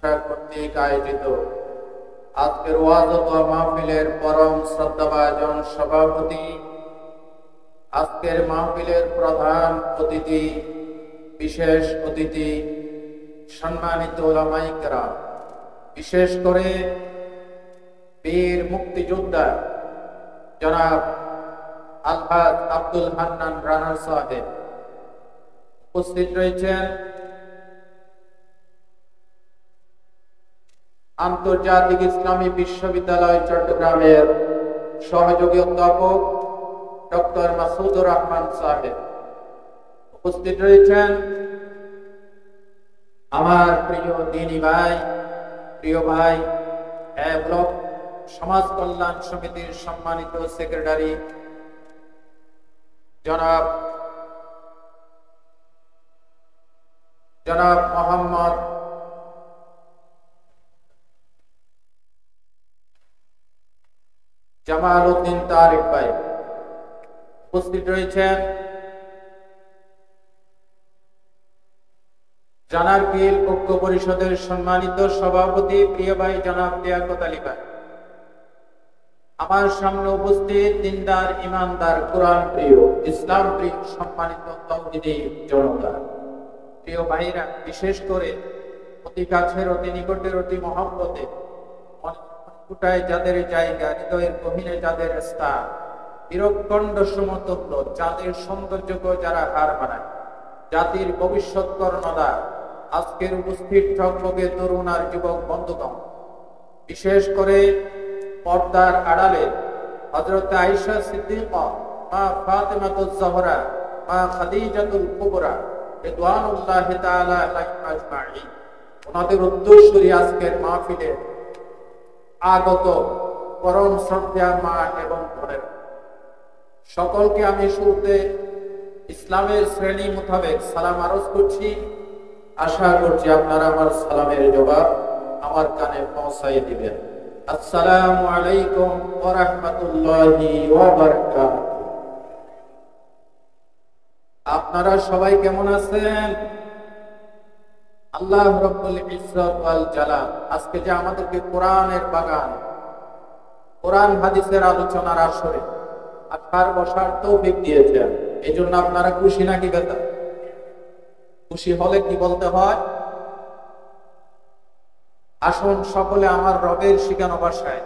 কর্তৃক আয়োজিত আজকের ওয়াজ ও মাহফিলের পরম শ্রদ্ধাভাজন সভাপতি, আজকের মাহফিলের প্রধান অতিথি, বিশেষ অতিথি, সম্মানিত উলামায়ে কেরাম, বিশেষ করে বীর মুক্তিযোদ্ধা জনাব আলহাজ আব্দুল হান্নান রানা সাহেব উপস্থিত রয়েছেন, আন্তর্জাতিক ইসলামী বিশ্ববিদ্যালয় চট্টগ্রামের সহযোগী অধ্যাপক ডক্টর মাসুদুর রহমান সাহেব উপস্থিত রয়েছেন, আমার প্রিয় দিনী ভাই, প্রিয় ভাই এ ব্লক সমাজ কল্যাণ সমিতির সম্মানিত সেক্রেটারি জনাব মোহাম্মদ জামাল উদ্দিন তারেক ভাই উপস্থিত রয়েছেন, জানারবিল ঐক্য পরিষদের সম্মানিত সভাপতি প্রিয় ভাই জনাব লিয়াকত আলী ভাই, আমার সামনে উপস্থিত দিনদার, ইমানদার, কোরআন প্রিয়, ইসলাম প্রিয় সম্মানিত তাওহীদি জনতা, প্রিয় ভাইরা, বিশেষ করে অতি কাছের, অতি নিকটের, অতি মহব্বতে, মনে যাদের জায়গা, হৃদয়ের গভীরে যাদের স্থান, বিরকণ্ড সমতুল্য, যাদের সৌন্দর্যকে যারা হার মানায়, জাতির ভবিষ্যৎ কর্ণধার, আজকের উপস্থিত সকলকে তরুণ আর যুবক বন্ধুগণ, বিশেষ করে পর্দার আড়ালে হযরত আয়েশা সিদ্দিকা, মা ফাতেমাতুজ জহরা, মা খাদিজাতুল কুবরা রিদওয়ানুল্লাহি তাআলা আলাইহিম আজমাইন, ওনাদের উদ্দেশ্যে আজকের মাহফিলে আগত পরম শ্রদ্ধা মা এবং বোনেরা, সকলকে আমি শুরুতে ইসলামের শ্রেণী মোতাবেক সালাম আরজ করছি। আশা করছি আপনারা আমার সালামের জবাব আমার কানে পৌঁছাই দিবেন। আসসালামু আলাইকুম ওয়া রাহমাতুল্লাহি ওয়া বারাকাতুহু। আপনারা সবাই কেমন আছেন? আল্লাহ রাব্বুল ইজ্জত ওয়াল জালাল আজকে যে আমাদেরকে কোরআনের বাগান, কোরআন হাদিসের আলোচনার আসরে আসার বসার তৌফিক দিয়েছেন, এই জন্য আপনারা খুশি নাকি বেজার? খুশি হলে কি বলতে হয়? আসুন সকলে আমার রবের শিখানো ভাষায়,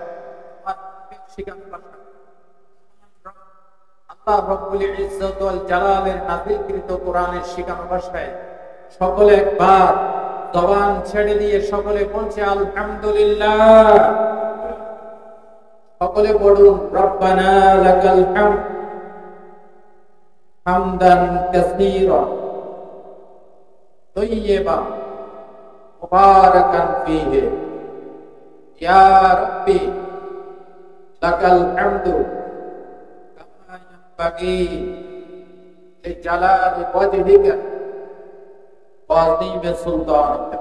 আল্লাহ রাব্বুল ইজ্জত ওয়াল জালালের নাযিলকৃত কোরআনের শিখানো ভাষায় সকলে একবার জবান ছেড়ে দিয়ে সকলে বলছে আলহামদুলিল্লাহ। সকলে বলুন রব্বানা লাকাল হামদ হামদান কাসীরা তাইয়্যিবান মুবারাকান ফীহি ইয়া রাব্বি লাকাল হামদু কামা ইয়ানবাগি লিজালালি ওয়াজহিকা ওয়া আযীমি সুলতানিকা।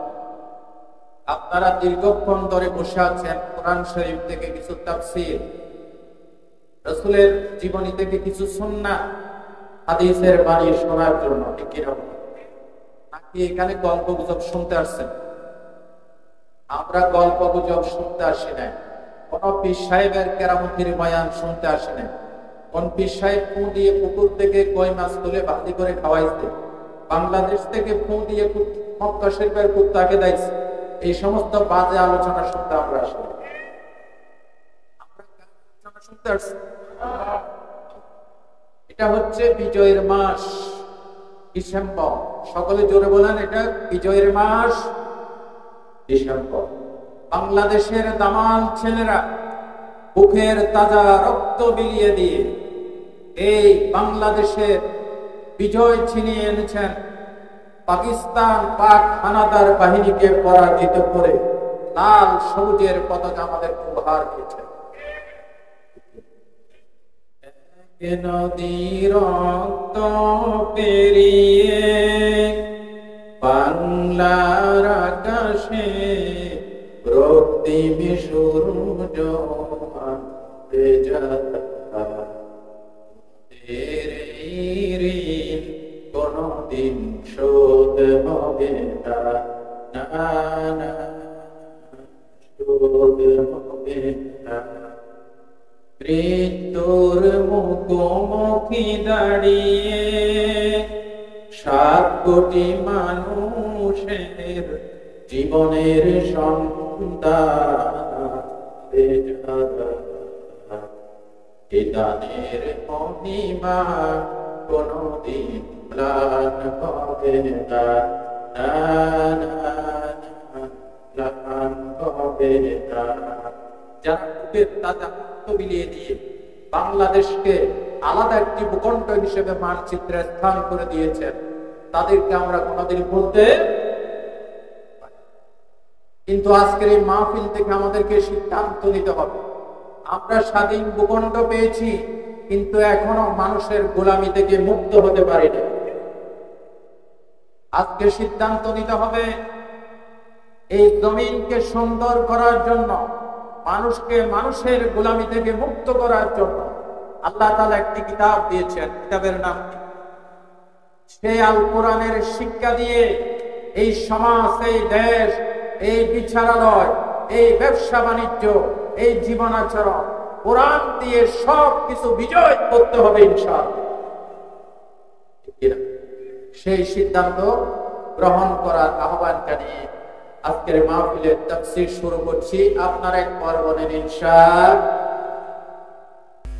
আপনারা দীর্ঘক্ষণ ধরে বসে আছেন, কোরআন শরীফ থেকে কিছু তাফসীর, রাসূলের জীবনী থেকে কিছু সুন্নাহ, হাদিসের বাণী শোনার জন্য, ঠিক কি না? নাকি এখানে গল্পগুজব শুনতে আসছেন? আমরা গল্পগুজব শুনতে আসি না, কোন পীর সাহেবের কেরামতির বয়ান শুনতে আসি না। কোন পীর সাহেব ফু দিয়ে পুকুর থেকে কই মাছ তুলে ভাজি করে খাওয়াইছে, বাংলাদেশ থেকে ফু দিয়ে মক্কা শরীফের কুত্তাকে দিয়েছে, এই সমস্ত বাজে আলোচনা শুনতে আমরা আসি। শুনতে আসছি এটা হচ্ছে বিজয়ের মাস ডিসেম্বর। সকলে জোরে বলেন, এটা বিজয়ের মাস ডিসেম্বর। বাংলাদেশের দামাল ছেলেরা বুকের তাজা রক্ত বিলিয়ে দিয়ে এই বাংলাদেশের বিজয় ছিনিয়ে এনেছেন। পাকিস্তান পাক হানাদার বাহিনীকে পরাজিত করে লাল সবুজের পতাকা আমাদের উপহার দিয়েছে। নদীর রক্ত পেরিয়ে বাংলার আকাশে রক্তিম সূর্য কোনদিন শোধ হবে না, হবে না। মৃত্যুর মুখোমুখি দাঁড়িয়ে 7 কোটি মানুষের জীবনের সন্তানের মহিমা কোনদিন ম্লান হবে না, ম্লান হবে না। যারা বুকের তাজা রক্ত বিলিয়ে দিয়ে বাংলাদেশকে আলাদা একটি ভূখণ্ড হিসেবে মানচিত্রে স্থান করে দিয়েছেন, তাদেরকে আমরা কোনদিন বলতে। কিন্তু আজকের এই মাহফিল থেকে আমাদেরকে সিদ্ধান্ত নিতে হবে, আমরা স্বাধীন ভূখণ্ড পেয়েছি, কিন্তু এখনো মানুষের গোলামি থেকে মুক্ত হতে পারি না। আজকে সিদ্ধান্ত নিতে হবে, এই জমিনকে সুন্দর করার জন্য, মানুষকে মানুষের গোলামি থেকে মুক্ত করার জন্য আল্লাহ তাআলা একটি কিতাব দিয়েছেন। কিতাবের নাম কি? সেই আল কোরআনের শিক্ষা দিয়ে এই সমাজ, এই দেশ, এই বিচারালয়, এই ব্যবসা বাণিজ্য, এই জীবন আচরণ কোরআন দিয়ে সবকিছু বিজয় করতে হবে ইনশাআল্লাহ। সেই সিদ্ধান্ত গ্রহণ করার আহ্বান জানিয়ে আজকের মাহফিলের তাফসীর শুরু করছি। আপনারা একবার বলেন ইনশাআল্লাহ।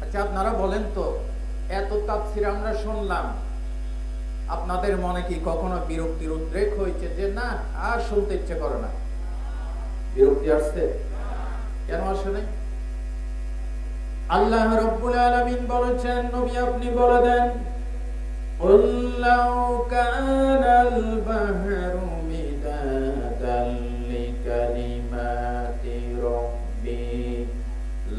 আচ্ছা, আপনারা বলেন তো, এত তাফসীর আমরা শুনলাম, আপনাদের মনে কি কখনো বিরক্তির উদ্রেক হয়েছে যে না আর শুনতে ইচ্ছে করে না? বিরক্তি আসছে? কেন আসে নাই? আল্লাহ রাব্বুল আলামিন বলেছেন, নবী আপনি বলে দেন, قُلْ لَوْ كَانَ الْبَحْرُ مِدَادًا لِكَلِمَاتِ رَبِّي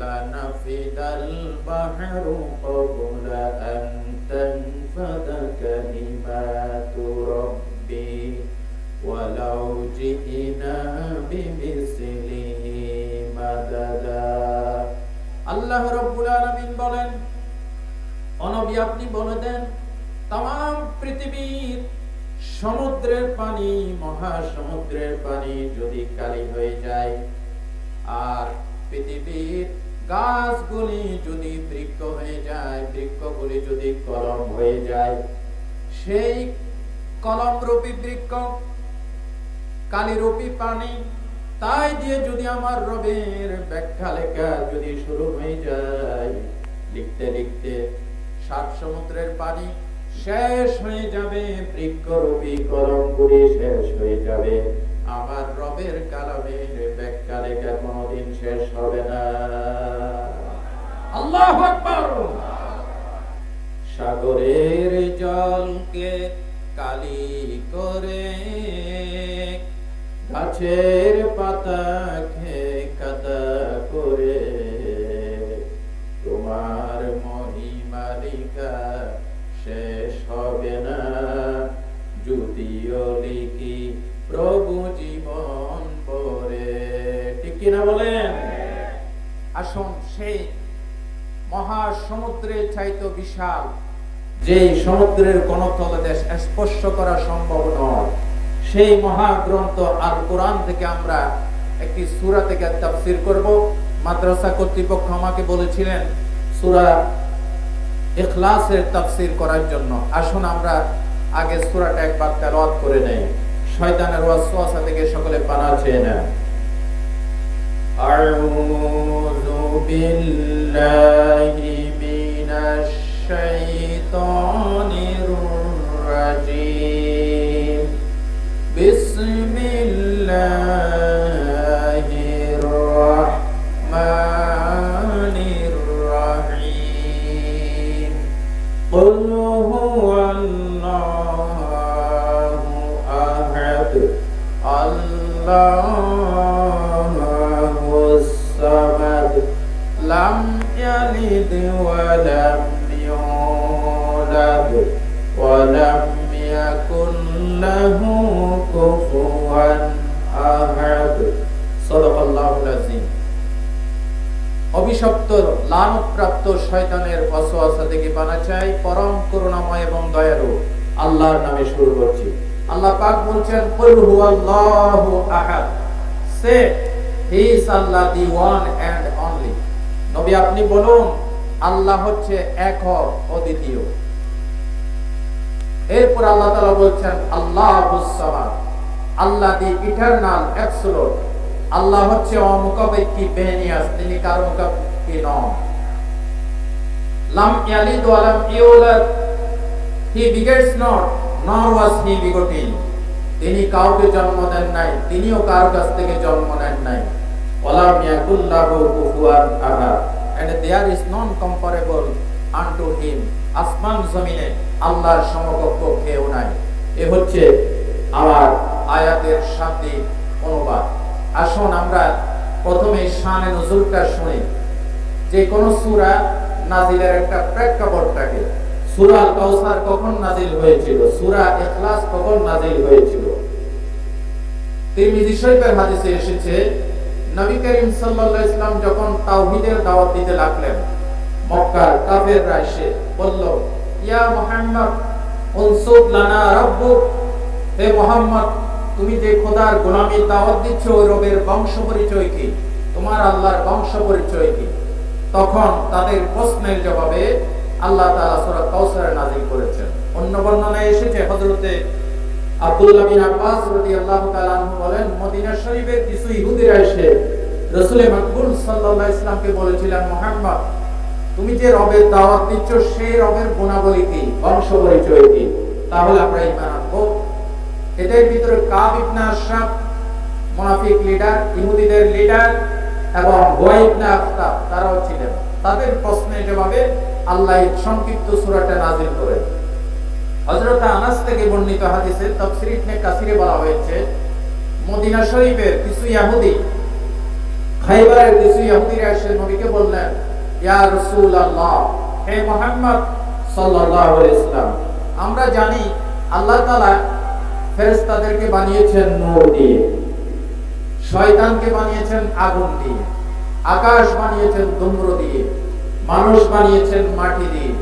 لَنَفِدَ الْبَحْرُ قَبْلَ أَن تَنفَدَ كَلِمَاتُ رَبِّي وَلَوْ جِئْنَا بِمِثْلِهِ مَدَدًا। আল্লাহ রাব্বুল আলামিন বলেন, ও নবী আপনি বলে দেন, তাম পৃথিবীর সমুদ্রের পানি, মহাসমুদ্রের পানি যদি কালি হয়ে যায়, আর পৃথিবীর গাছগুলি যদি বৃক্ষ হয়ে যায়, বৃক্ষগুলি যদি কলম হয়ে যায়, সেই কলমরূপী বৃক্ষ, কালিরূপী পানি, তাই দিয়ে যদি আমার রবের ব্যাখ্যা লেখা যদি শুরু হয়ে যায়, লিখতে লিখতে 7 সমুদ্রের পানি শেষ হয়ে যাবে, বৃক্ষরূপী কলমগুলি শেষ হয়ে যাবে, আমার রবের কালামের ব্যাখ্যা লেখা কোনদিন শেষ হবে না। আল্লাহু আকবার। সাগরের জলকে কালি করে, গাছের পাতাকে কাদা করে, তোমার মহিমা লেখা শেষ হবে না, যদিও লিখি প্রভু জীবন পরে। ঠিক কিনা বলেন? আসুন, সেই মহাসমুদ্রের চাইতে বিশাল, যে সমুদ্রের কোন তলদেশ স্পর্শ করা সম্ভব নয়, সেই মহাগ্রন্থ আল কোরআন থেকে আমরা একটি সূরা থেকে তাফসীর করব। মাদ্রাসা কর্তৃপক্ষ আমাকে বলেছিলেন সূরা ইখলাসের তাফসীর করার জন্য। আসুন আমরা আগে সূরাটা একবার তেলাওয়াত করে নেই, শয়তানের ওয়াসওয়াসা থেকে সকলে পানাহ চেয়ে নেন। আউযু বিল্লাহি মিনাশ শাইতানির রাজীম। বিসমিল্লাহির রাহমানির রাহিম। قُلْ هُوَ اللَّهُ أَحَدٌ اللَّهُ الصَّمَدُ لَمْ يَلِدْ وَلَمْ يُولَدْ وَلَمْ يَكُنْ لَهُ كُفُوًا أَحَدٌ সাদাকাল্লাহুল আযীম। অভিশপ্ত লানতপ্রাপ্ত শয়তানের ওয়াসওয়াসা থেকে পানাহ চাই পরম করুণাময় এবং দয়ালু আল্লাহর নামে শুরু করছি। আল্লাহ পাক বলছেন, কুল হুয়াল্লাহু আহাদ, সে he is Allah the one and only. নবী আপনি বলুন আল্লাহ হচ্ছে একক অদ্বিতীয়। এরপর আল্লাহ তাআলা বলছেন আল্লাহুস সামাদ, আল্লাহ দি ইটারনাল অ্যাবসলিউট। আল্লাহ হচ্ছে অমুখাপেক্ষী বেনিয়াস, তিনি কারো মুখাপেক্ষী নন। লাম ইয়ালিদ ওয়া লাম ইউলাদ, হি begets not nor was he begotten, তিনি কাউকে জন্ম দেন নাই, তিনিও কারো কাছ থেকে জন্ম নেন নাই। ওয়ালাম ইয়াকুল লাহু কুফুয়ান আহাদ, and there is none comparable unto him, আসমান জমিনে আল্লাহর সমকক্ষ কেউ নাই। এ হচ্ছে আমার আয়াতের শাব্দিক অনুবাদ। আসুন আমরা প্রথমে শানে নুজুলটা শুনি। যে কোন সূরা নাজিলের একটা প্রেক্ষাপট থাকে। সূরা আল কাউসার কখন নাজিল হয়েছিল, সূরা ইখলাস কখন নাজিল হয়েছিল। তিরমিজি শরীফের হাদিসে এসেছে নবী করিম সাল্লাল্লাহু আলাইহি ওয়াসাল্লাম যখন তাওহীদের দাওয়াত দিতে লাগলেন, মক্কার কাফেররা এসে বলল, ইয়া মুহাম্মদ উনসুব লানা রাব্বুক, হে মুহাম্মদ তুমি যে খোদার গোলামির দাওয়াত দিচ্ছ ওই রবের বংশ পরিচয় কি, তোমার আল্লাহর বংশ পরিচয় কি। তখন তাদের প্রশ্নের জবাবে আল্লাহ তাআলা সূরা কাউসার নাযিল করেছেন। অন্য বর্ণনায় এসেছে হযরতে আব্দুল্লাহ বিন আব্বাস রাদিয়াল্লাহু তাআলা আনহু বলেন, মদিনা শরীফের কিছু ইহুদিরা এসে রাসূল মাকবুল সাল্লাল্লাহু আলাইহি ওয়াসাল্লামকে বলেছিলেন, মুহাম্মদ তুমি যে রবের দাওয়াত দিচ্ছ সেই রবের গুণাবলী কি, বংশ পরিচয় কি, তাহলে আমরা ঈমান আনবো। এদের ভিতরে কাব ইবনে আশরাফ মুনাফিক লিডার, ইহুদিদের লিডার, এবং হুয়াই ইবনে আখতাব তারাও ছিলেন। তাদের প্রশ্নের জবাবে আল্লাহ এই সংক্ষিপ্ত সূরাটা নাযিল করেন। হযরত আনাস থেকে বর্ণিত হাদিসে তাফসীর ইবনে কাসিরে বলা হয়েছে, মদিনা শরীফের কিছু ইহুদি, খায়বারের কিছু ইহুদিরা এসে নবীকে বললেন, ইয়া রাসূলুল্লাহ, হে মুহাম্মদ সাল্লাল্লাহু আলাইহি ওয়াসাল্লাম, আমরা জানি আল্লাহ তাআলা ফেরেশতাদেরকে বানিয়েছেন নূর দিয়ে, শয়তানকে বানিয়েছেন আগুন দিয়ে, আকাশ বানিয়েছেন ধূম্র দিয়ে, মানুষ বানিয়েছেন মাটি দিয়ে,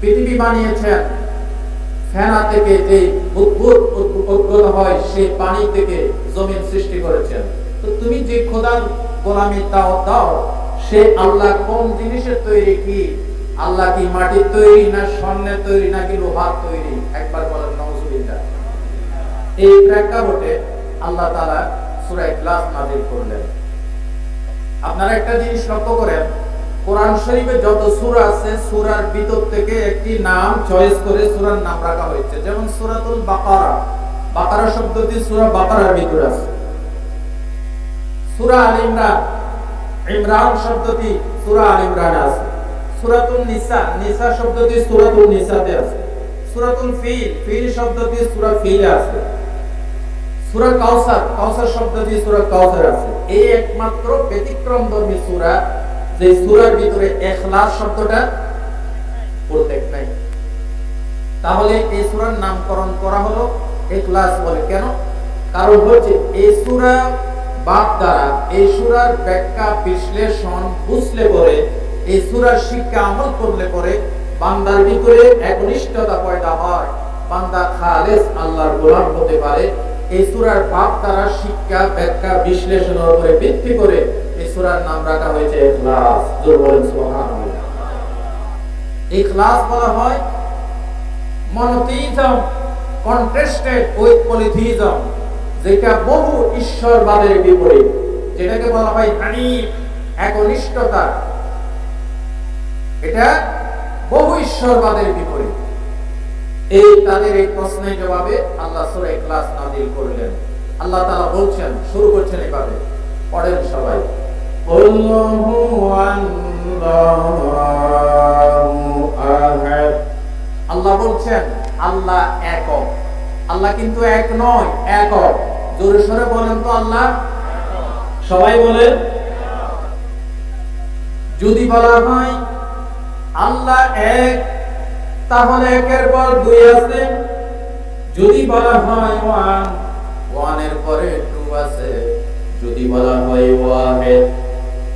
পৃথিবী বানিয়েছেন ফেনা থেকে যে বুদবুদ উদ্গত হয় সেই পানি থেকে জমিন সৃষ্টি করেছেন। তো তুমি যে খোদার গোলামি দাও সে আল্লাহ কোন জিনিসের তৈরি, কি আল্লাহ কি মাটির তৈরি, না স্বর্ণের তৈরি, নাকি লোহার তৈরি? একবার বলেন নাউজুবিল্লাহ। এই প্রেক্ষাপটে আল্লাহ তাআলা সূরা ইখলাস নাযিল করলেন। আপনারা একটা জিনিস লক্ষ্য করেন, কোরআন শরীফে যত সূরা আছে সূরার ভিতর থেকে একটি নাম চয়েস করে সূরার নাম রাখা হয়েছে। যেমন সূরাতুল বাকারা, বাকারা শব্দটি সূরা বাকারার ভিতরে আছে। সূরা আল ইমরান, ইমরান শব্দটি সূরা আল ইমরানে আছে। সূরাতুন নিসা, নিসা শব্দটি সূরাতুন নিসাতে আছে। সূরাতুল ফিল, ফিল শব্দটি সূরা ফিলে আছে। সূরা কাউসার, কাউসার শব্দটি সূরা কাউসার আছে। এই একমাত্র ব্যতিক্রমধর্মী সূরা যে সূরার ভিতরে ইখলাস শব্দটা উল্লেখ নাই। তাহলে এই সূরার নামকরণ করা হলো ইখলাস বলে। কেন? কারণ হচ্ছে এই সূরা বাদ দ্বারা এই সূরার ব্যাখ্যা বিশ্লেষণ বুঝলে পরে, এই সূরার শিক্ষা আমল করলে পরে বান্দার ভিতরে একনিষ্ঠতা পয়দা হয়, বান্দা খালেস আল্লাহর গোলাম হতে পারে। এই সূরার বাদ দ্বারা শিক্ষা ব্যাখ্যা বিশ্লেষণের উপরে ভিত্তি করে এই সূরার নাম রাখা হয়েছে ইখলাস। জোরে বলেন সুবহানাল্লাহ। ইখলাস বলা হয় মনোথিইজম কন্ট্রাস্টেড উইথ পলিথিইজম, যেটা বহু ঈশ্বরবাদের বিপরীত, যেটাকে বলা হয় হানিফ, একনিষ্ঠতা। এটা বহু ঈশ্বরবাদের বিপরীত। এই তাদের এই প্রশ্নের জবাবে আল্লাহ সূরা ইখলাস নাযিল করলেন। আল্লাহ তাআলা বলছেন, শুরু করছেন এভাবে, পড়েন সবাই, আল্লাহু আহাদ। আল্লাহ বলছেন আল্লাহ একক। আল্লাহ কিন্তু এক নয়, একক। জোরে সোরে বলেন তো আল্লাহ, সবাই বলেন। যদি বলা হয় আল্লাহ এক, তাহলে একের পর দুই আছে। যদি বলা হয় ওয়ান, ওয়ানের পরে টু আছে। যদি বলা হয় ওয়াহিদ,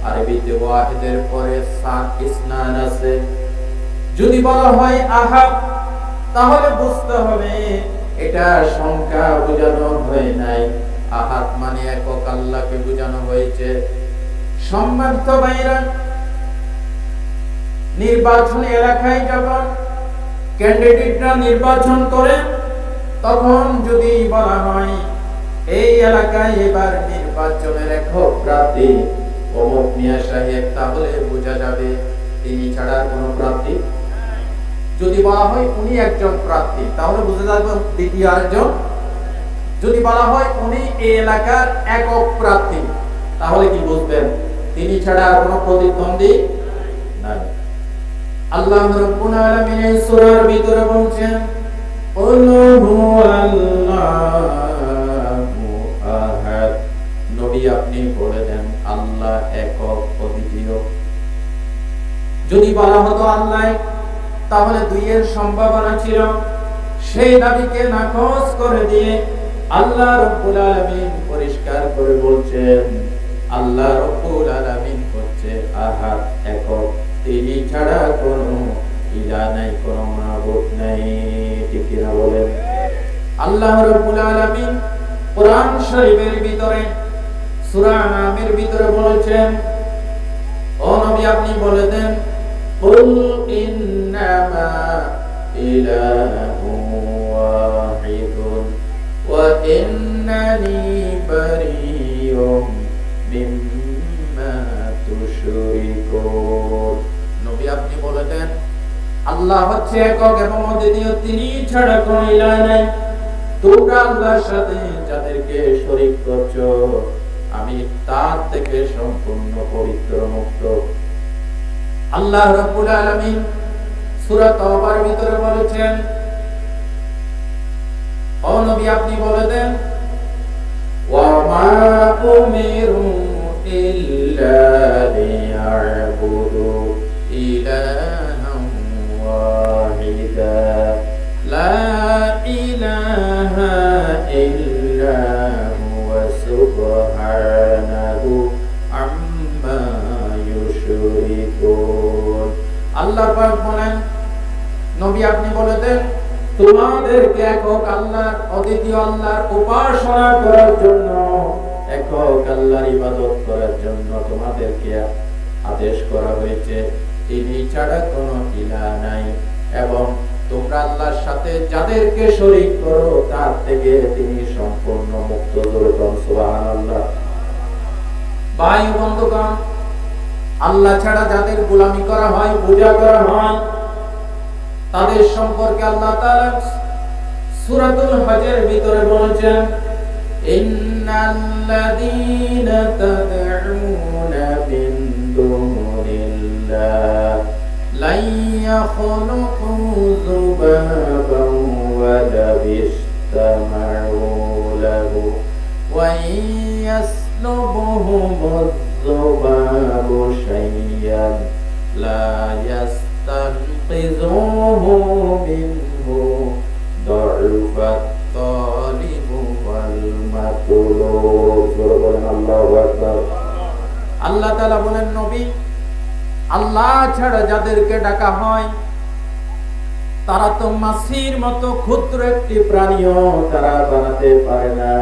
আরবিতে ওয়াহিদের পরে ইসনান আছে। যদি বলা হয় আহাদ, তাহলে বুঝতে হবে এটা সংখ্যা বোঝানো হয় নাই, আহাদ মানে একক আল্লাহকে বোঝানো হয়েছে। সম্মানিত ভাইরা, নির্বাচনী এলাকায় যখন ক্যান্ডিডেটরা নির্বাচন করে, তখন যদি বলা হয় এই এলাকায় এবার নির্বাচনের একক প্রার্থী অমুক মিয়া সাহেব, তাহলে বোঝা যাবে তিনি ছাড়া কোনো প্রার্থী। যদি বলা হয় উনি একজন প্রার্থী, তাহলে বোঝা যাবে দ্বিতীয় আরেকজন। যদি বলা হয় উনি এই এলাকার একক প্রার্থী, তাহলে কি বুঝবেন তিনি ছাড়া আর কোনো প্রতিদ্বন্দ্বী নাই। আল্লাহ রাব্বুল আলামিন এই সূরার ভিতরে বলছেন, কুল হুয়াল্লাহু আহাদ, নবী আপনি বলে দেন আল্লাহ একক অদ্বিতীয়। যদি বলা হতো আল্লাহ, তাহলে দুইয়ের সম্ভাবনা ছিল। সেই দাবিকে নাকচ করে দিয়ে আল্লাহ রাব্বুল আলামিন পরিষ্কার করে বলছেন আল্লাহ রাব্বুল আলামিন হচ্ছে আহাদ, একক, তিনি ছাড়া কোনো ইলাহ নাই, কোনো মাবুদ নাই। ঠিক কি না বলেন? আল্লাহ রাব্বুল আলামিন কোরআন শরীফের ভিতরে সূরা আনামের ভিতরে বলেছেন, ও নবী আপনি বলে দেন কুল ইন্নামা ইলাহু ওয়াহিদুন ওয়া ইন্নানি বারিউম মিম্মা তুশরিকুন। নবী আপনি বলে দেন আল্লাহ হচ্ছে একক এবং অদ্বিতীয়, তিনি ছাড়া কোনো ইলাহ নাই। তোমরা আল্লাহর সাথে যাদেরকে শরীক করছো, আমি তার থেকে সম্পূর্ণ পবিত্র, মুক্ত। আল্লাহ রাব্বুল আলামিন সূরা তাওবার ভিতরে বলেছেন, ও নবী আপনি বলে দেন ওয়া মা উমিরু ইল্লা লিয়াবুদু ইলাহান ওয়াহিদা লা ইলাহা ইল্লা হুয়া সুবহানাহু আম্মা ইউশরিকুন। আল্লাহ পাক বলেন, নবী আপনি বলে দেন তোমাদেরকে একক আল্লাহর, অদ্বিতীয় আল্লাহর উপাসনা করার জন্য, একক আল্লাহর ইবাদত করার জন্য তোমাদেরকে আদেশ করা হয়েছে। তিনি ছাড়া কোনো ইলাহ নাই এবং তোমরা আল্লাহর সাথে যাদেরকে শরীক করো তার থেকে তিনি সম্পূর্ণ মুক্ত। সুবহানাল্লাহ। ভাই বন্ধুগণ, আল্লাহ ছাড়া যাদের গোলামি করা হয়, পূজা করা হয়, তাদের সম্পর্কে আল্লাহ তাআলা সূরাতুল হজের ভিতরে বলেছেন, ইন্নাল্লাযীনা তাদউনা মিন দুনিল্লাহ লা ইয়াখলুকু যুবাবান ওয়া লাবিস্তামাউ লাহু ওয়া ইয়াসলুবুহুমুয যুবাবু শাইয়ান লা ইয়াস্তানকিযুহু মিনহু দু'ফাত তালিবু ওয়াল মাতলুব। আল্লাহু আকবার। আল্লাহ তাআলা বলেন, নবী আল্লাহ ছাড়া যাদেরকে ডাকা হয় তারা তো মাছির মতো ক্ষুদ্র একটি প্রাণীও তারা বানাতে পারে না।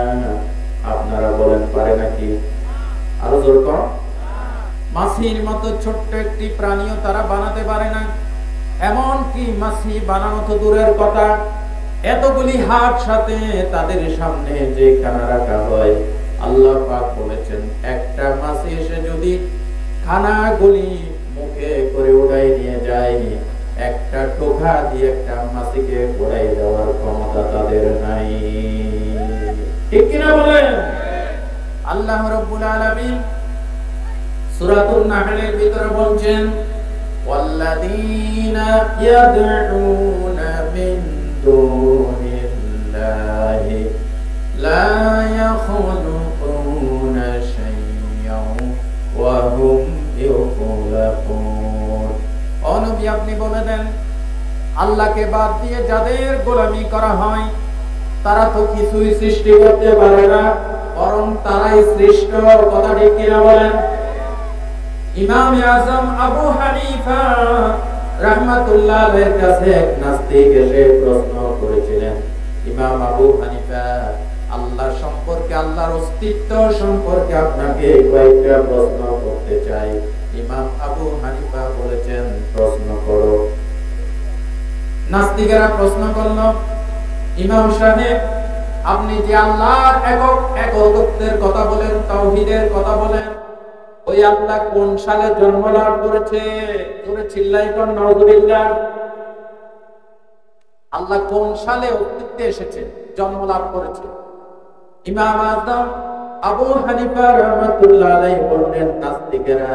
আপনারা বলেন পারে নাকি? আরো জোর করুন। মাছির মতো ছোট্ট একটি প্রাণীও তারা বানাতে পারে না। এমন কি মাছি বানানো তো দূরের কথা, এতগুলি হাত সাথে তাদের সামনে যে খানা রাখা হয়, আল্লাহ পাক বলেছেন একটা মাছি এসে যদি খানাগুলি মুখে করে উড়াই নিয়ে যায়, একটা টোকা দিয়ে একটা মাছিকে উড়াই দেওয়ার ক্ষমতা তাদের নাই। ঠিক কিনা বলেন? আল্লাহ রাব্বুল আলামিন সূরাতুন নাহলের ভিতরে বলছেন, ওয়াল্লাযীনা ইয়াদউনা মিন দুনিল্লাহি লা ইয়াখলুকুনা শাইয়্যান ওয়া হুম ইউখলাকুন। ও নবী আপনি বলে দেন আল্লাহকে বাদ দিয়ে যাদের গোলামি করা হয় তারা তো কিছুই সৃষ্টি করতে পারে না, বরং তারাই সৃষ্ট। কথা ঠিক কিনা বলেন? ইমাম আযম আবু হানিফা রাহমাতুল্লাহ আলাইহির কাছে এক নাস্তিক এসে প্রশ্ন করেছিলেন, ইমাম আবু হানিফা আল্লাহ সম্পর্কে আজকে আল্লাহর অস্তিত্ব সম্পর্কে আপনাকে কয়েকটা প্রশ্ন করতে চাই। ইমাম আবু হানিফা বলেছেন, প্রশ্ন করো। নাস্তিকেরা প্রশ্ন করল, ইমাম সাহেব, আপনি যে আল্লাহর একত্বের কথা বলেন, তাওহীদের কথা বলেন, ওই আল্লাহ কোন সালে জন্ম লাভ করেছে? জোরে চিল্লাই কোন নাউযুবিল্লাহ। আল্লাহ কোন সালে অস্তিত্বে এসেছে, জন্ম লাভ করেছে? ইমাম আযম আবু হানিফা রাহমাতুল্লাহ আলাইহি বলেন, নাস্তিকেরা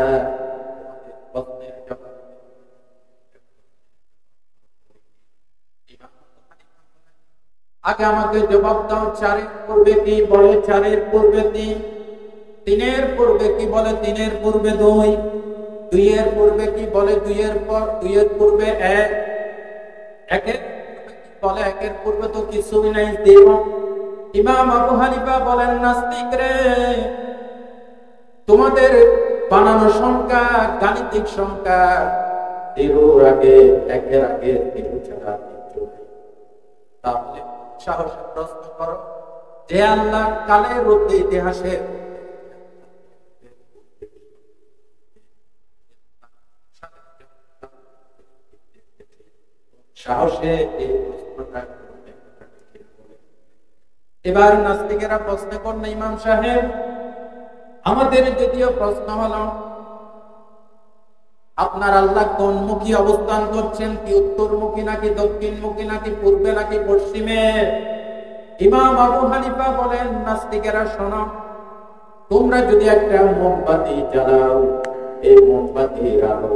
আগে আমাকে জবাব দাও, চারের পূর্বে কি বলে চারের পূর্বে তিন, তিনের পূর্বে কি বলে তিনের পূর্বে দুই, দুইয়ের পূর্বে কি বলে দুইয়ের পূর্বে এক, একের পূর্বে কি বলে একের পূর্বে তো কিছুই নাই। দেব ইমাম আবু হানিফা বলেন, নাস্তিক রে, তোমাদের বানানো সংখ্যা গাণিতিক সংখ্যা, জিরোর আগে একের আগে জিরো ছাড়া কিছু নেই। তাহলে সাহসে প্রশ্ন করো, যে আল্লাহ কালের রূপে ইতিহাসের সাহসে এই প্রশ্নটা করবে। এবার নাস্তিকেরা প্রশ্ন করল, ইমাম সাহেব, আমাদের দ্বিতীয় প্রশ্ন হলো, আপনার আল্লাহ কোন মুখী অবস্থান করছেন? কি উত্তরমুখী নাকি দক্ষিণমুখী নাকি পূর্বে নাকি পশ্চিমে? ইমাম আবু হানিফা বলেন, নাস্তিকেরা শোনো, তোমরা যদি একটা মোমবাতি জ্বালাও, এই মোমবাতির আলো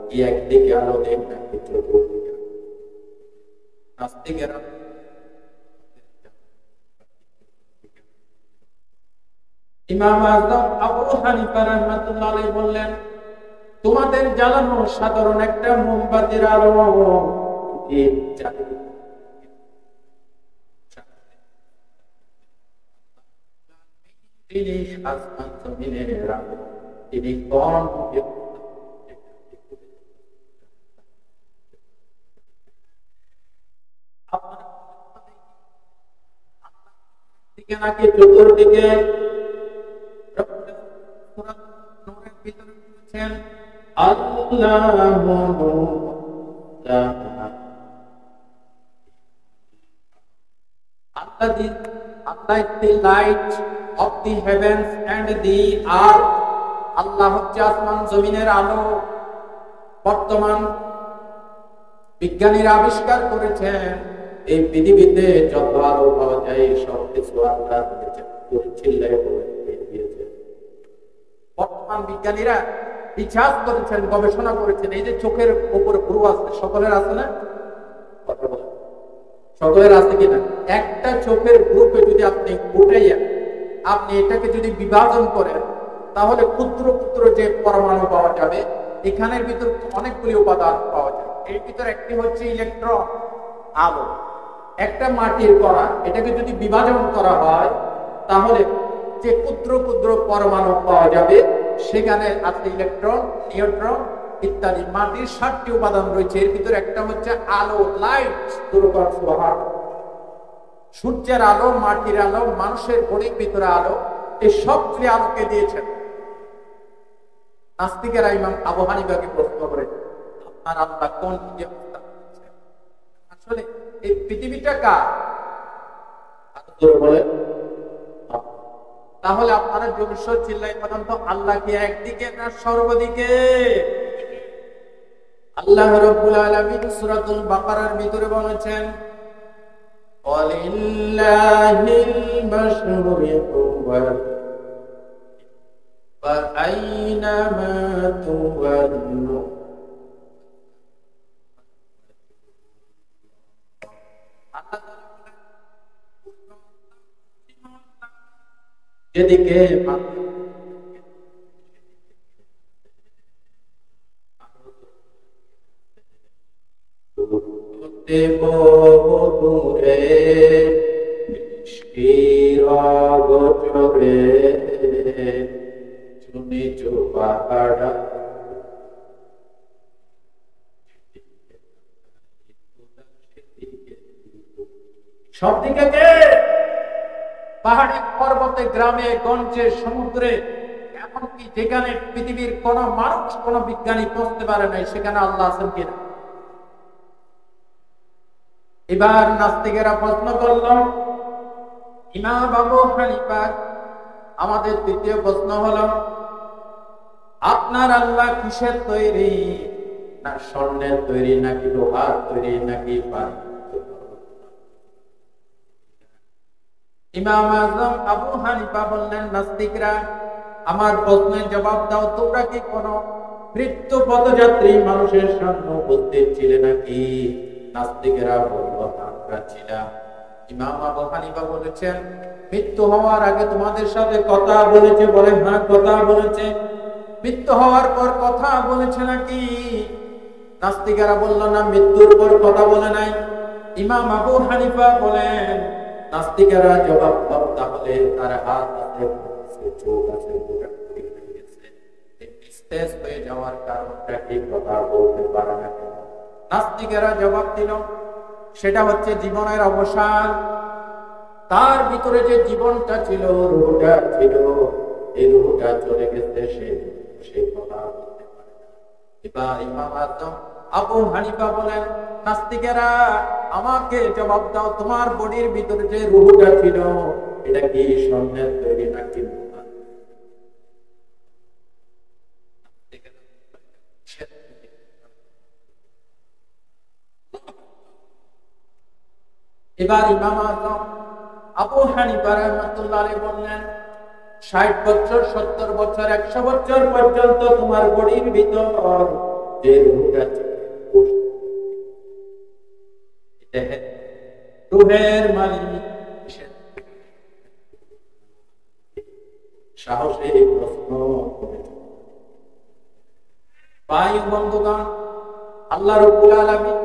কি একদিকে আলো দেখ নাকি চতুর্দিকে? নাস্তিকেরা ইমাম আযম আবু হানিফা রাহমাতুল্লাহ আলাইহি বললেন, তোমাদের জ্বালানো সাধারণ একটা মোমবাতির আলো, তিনি আসমান জমিনের আলো, তিনি কোন দিকে নাকি চতুর্দিকে? নূরের ভিতরে বলেছেন, আল্লাহু Allah is the light of the heavens and the earth. আল্লাহ হচ্ছে আসমান জমিনের আলো। বর্তমান বিজ্ঞানীরা আবিষ্কার করেছেন, এই পৃথিবীতে যত আলো পাওয়া যায় সব কিছু আল্লাহ দিয়েছে। বর্তমান বিজ্ঞানীরা রিসার্চ করেছেন, গবেষণা করেছেন, এই যে চোখের উপরে ভ্রু আছে, সকলের আছে না? সকলের আছে কিনা? একটা চোখের ভ্রুকে যদি আপনি উঠাইয়া আপনি এটাকে যদি বিভাজন করেন, তাহলে ক্ষুদ্র ক্ষুদ্র যে পরমাণু পাওয়া যাবে, এখানের ভিতর অনেকগুলি উপাদান পাওয়া যায়। এর ভিতর একটি হচ্ছে ইলেকট্রন, আলো। একটা মাটির কণা, এটাকে যদি বিভাজন করা হয়, তাহলে যে ক্ষুদ্র ক্ষুদ্র পরমাণু পাওয়া যাবে, সেখানে আছে ইলেকট্রন, নিউট্রন ইত্যাদি। মাটির 7টি উপাদান রয়েছে, এর ভিতর একটা হচ্ছে আলো, লাইট। সূর্যের আলো, মাটির আলো, মানুষের বডির ভিতরে আলো, এই সবগুলি আলোকে দিয়েছেন। নাস্তিকেরা ইমাম আবু হানিফাকে প্রশ্ন করে, আপনার আল্লাহ কোন দিকে অবস্থান করছেন? আসলে এই পৃথিবীটা কার? বলে, তাহলে আপনারা জোরসোর চিল্লাই বলেন তো, আল্লাহ কি একদিকে না সর্বদিকে? আল্লাহ রাব্বুল আলামিন সূরাতুল বাকারার ভিতরে বলেছেন, ওয়ালিল্লাহিল মাশরিকু ওয়াল ফাআইনামা তুওয়াল্লু যেদিকে দূরে বৃষ্টির অগোচরে চুনি চুপাড়া সব দিকে কে? পাহাড়ে পর্বতে গ্রামে গঞ্জে সমুদ্রে, এমনকি যেখানে পৃথিবীর কোন মানুষ কোন বিজ্ঞানী পৌঁছতে পারে নাই, সেখানে আল্লাহ আছেন কিনা? এবার নাস্তিকেরা প্রশ্ন করল, ইমাম আবু হানিফা, আমাদের দ্বিতীয় প্রশ্ন হলো, আপনার আল্লাহ কিসের তৈরি? না স্বর্ণের তৈরি, নাকি লোহার তৈরি, নাকি পানি? ইমাম আজম আবু হানিফা বললেন, নাস্তিকরা, আমার প্রশ্নের জবাব দাও, তোমরা কি কোন মৃত্যু পথযাত্রী মানুষের সামনে উপস্থিত ছিলে নাকি? নাস্তিকেরা বলল, আমরা ছিলাম। ইমাম আবু হানিফা বলেছেন, মৃত্যু হওয়ার আগে তোমাদের সাথে কথা বলেছে? বলে হ্যাঁ, কথা বলেছে। মৃত্যু হওয়ার পর কথা বলেছে নাকি? নাস্তিকেরা বলল, না, মৃত্যুর পর কথা বলে নাই। ইমাম আবু হানিফা বলেন, নাস্তিকেরা জবাব দাও, তাহলে তার হাত আছে, চোখ আছে, নিস্তেজ হয়ে যাওয়ার কারণটা কি কথা বলতে পারে না কেন? নাস্তিকেরা জবাব দিল, সেটা হচ্ছে জীবনের অবসান। তার ভিতরে যে জীবনটা ছিল, রূহটা ছিল, এই রূহটা চলে গেছে, সে কথা বলতে পারে না। এবার ইমাম আজম আবু হানিফা বলেন, নাস্তিকেরা, আমাকে জবাব দাও, তোমার বডির ভিতরে যে রূহটা ছিল, এটা কি স্বর্ণের তৈরি নাকি? এবার ইমাম আজম আবু হানিফা রাহমাতুল্লাহ আলাইহি বললেন, 60 বছর, 70 বছর, 100 বছর পর্যন্ত তোমার বডির ভিতর যে রূহটা ছিল, রূহের মালিক সাহসে প্রশ্ন করেছে। ভাই বন্ধুগণ, আল্লাহ রাব্বুল আলামিন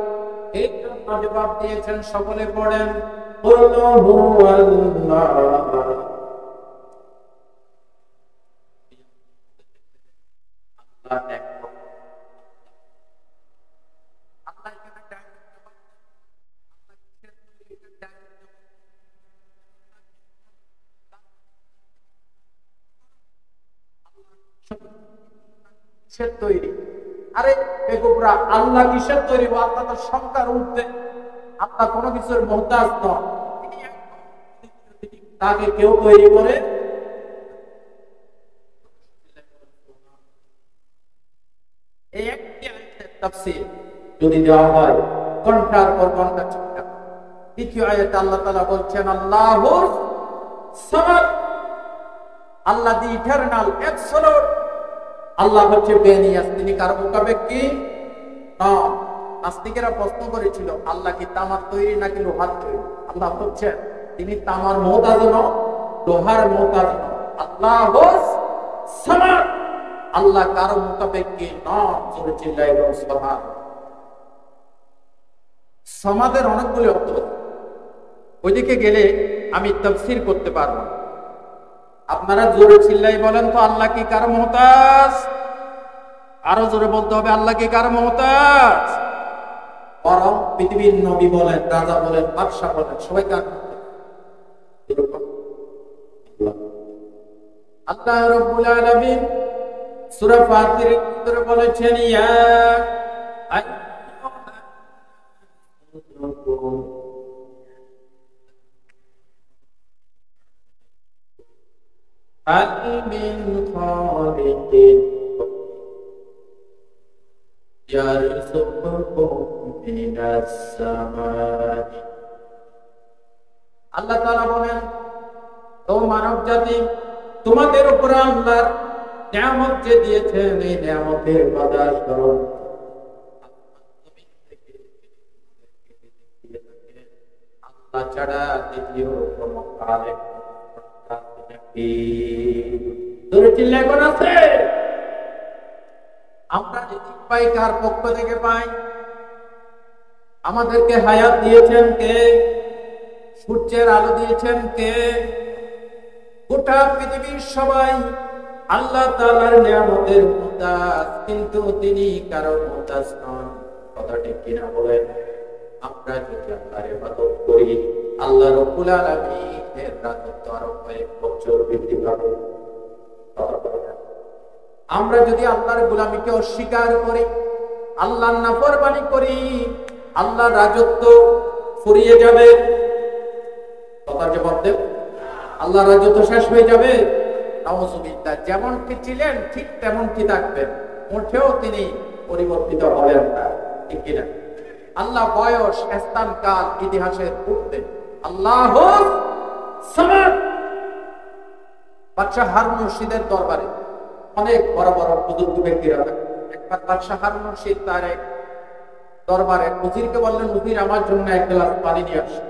এই জন্য জবাব দিয়েছেন, সকলে পড়েন, আল্লাহু আল্লাহ। কিসের তৈরি? আরে বেকুবরা, আল্লাহ কিসের তৈরি? আল্লাহ তো সংখ্যার ঊর্ধ্বে, আল্লাহ কোনো কিছুর মুহতাজ নন, তাকে কেউ তৈরি করে। এই একটি আয়াতের তাফসীর যদি দেওয়া হয়, ঘন্টার পর ঘন্টা চলবে। দ্বিতীয় আয়াতে আল্লাহ তাআলা বলছেন, আল্লাহুর সামাদ, আল্লাহ দি ইটারনাল, অ্যাবসলিউট। আল্লাহ হচ্ছে বেনিয়াস, তিনি কারো মোকাবেক কি? নাস্তিকেরা প্রশ্ন করেছিল, আল্লাহ কি তামার তৈরি নাকি লোহার তৈরি? আল্লাহ হচ্ছেন, তিনি তামার মুহতাজ নন, লোহার মুহতাজ নন। আল্লাহুস সামাদ, আল্লাহ কারো মোকাবেক কি নন। জোরে চিল্লাইয়ে বলুন সুবহান। সমাদের অনেকগুলো অর্থ, ওইদিকে গেলে আমি তাফসীর করতে পারবো না। আপনারা জোরে চিল্লাই বলেন তো, আল্লাহ কি কারো মুহতাজ? আরো জোরে বলতে হবে, আল্লাহ কি কারো মুহতাজ? বরং পৃথিবীর নবী বলেন, রাজা বলেন, বাদশা বলেন, সবাই কার মুহতাজ? আল্লাহ রাব্বুল আলামিন সূরা ফাতিরের ভিতরে বলেছেন, ইয়া মিন খালিকিন ইয়ারযুকুকুম মিনাস সামাই। আল্লাহ তাআলা বলেন, ও মানব জাতি, তোমাদের উপর আল্লাহর নিয়ামত যে দিয়েছেন, এই নিয়ামতের কদর করো। আল্লাহ ছাড়া দ্বিতীয় কোনো খালেক নাকি? দূরে চিল্লায় কোন আছে? আমরা রিজিক পাই কার পক্ষ থেকে পাই? আমাদেরকে হায়াত দিয়েছেন কে? সূর্যের আলো দিয়েছেন কে? গোটা পৃথিবীর সবাই আল্লাহ তাআলার নিয়ামতের মুহতাজ, কিন্তু তিনি কারো মুহতাজ নন। কথা ঠিক কিনা বলেন? আমরা যদি আল্লাহর ইবাদত করি, আল্লাহ রাব্বুল আলামিনের রাজত্ব আরো কয়েক বছর বৃদ্ধি পাবে। আমরা যদি আল্লাহর গোলামীকে অস্বীকার করি, আল্লাহর নাফরমানি করি, আল্লাহর রাজত্ব ফুরিয়ে যাবে। কথার জবাব দেব, আল্লাহর রাজত্ব শেষ হয়ে যাবে। নাউযুবিল্লাহ। যেমন কি ছিলেন ঠিক তেমন কি থাকবেন, মোটেও তিনি পরিবর্তিত হবেন না, ঠিক কিনা? আল্লাহ বয়স, স্থান, কাল, ইতিহাসের ঊর্ধ্বে। আল্লাহু সামাদ। বাদশাহ হারুন রশিদের দরবারে অনেক বড় বড় বুজুর্গ ব্যক্তিরা থাকতেন। একবার বাদশাহ হারুন রশিদ তার এক দরবারে উজিরকে বললেন, উজির আমার জন্য এক গ্লাস পানি নিয়ে আসেন।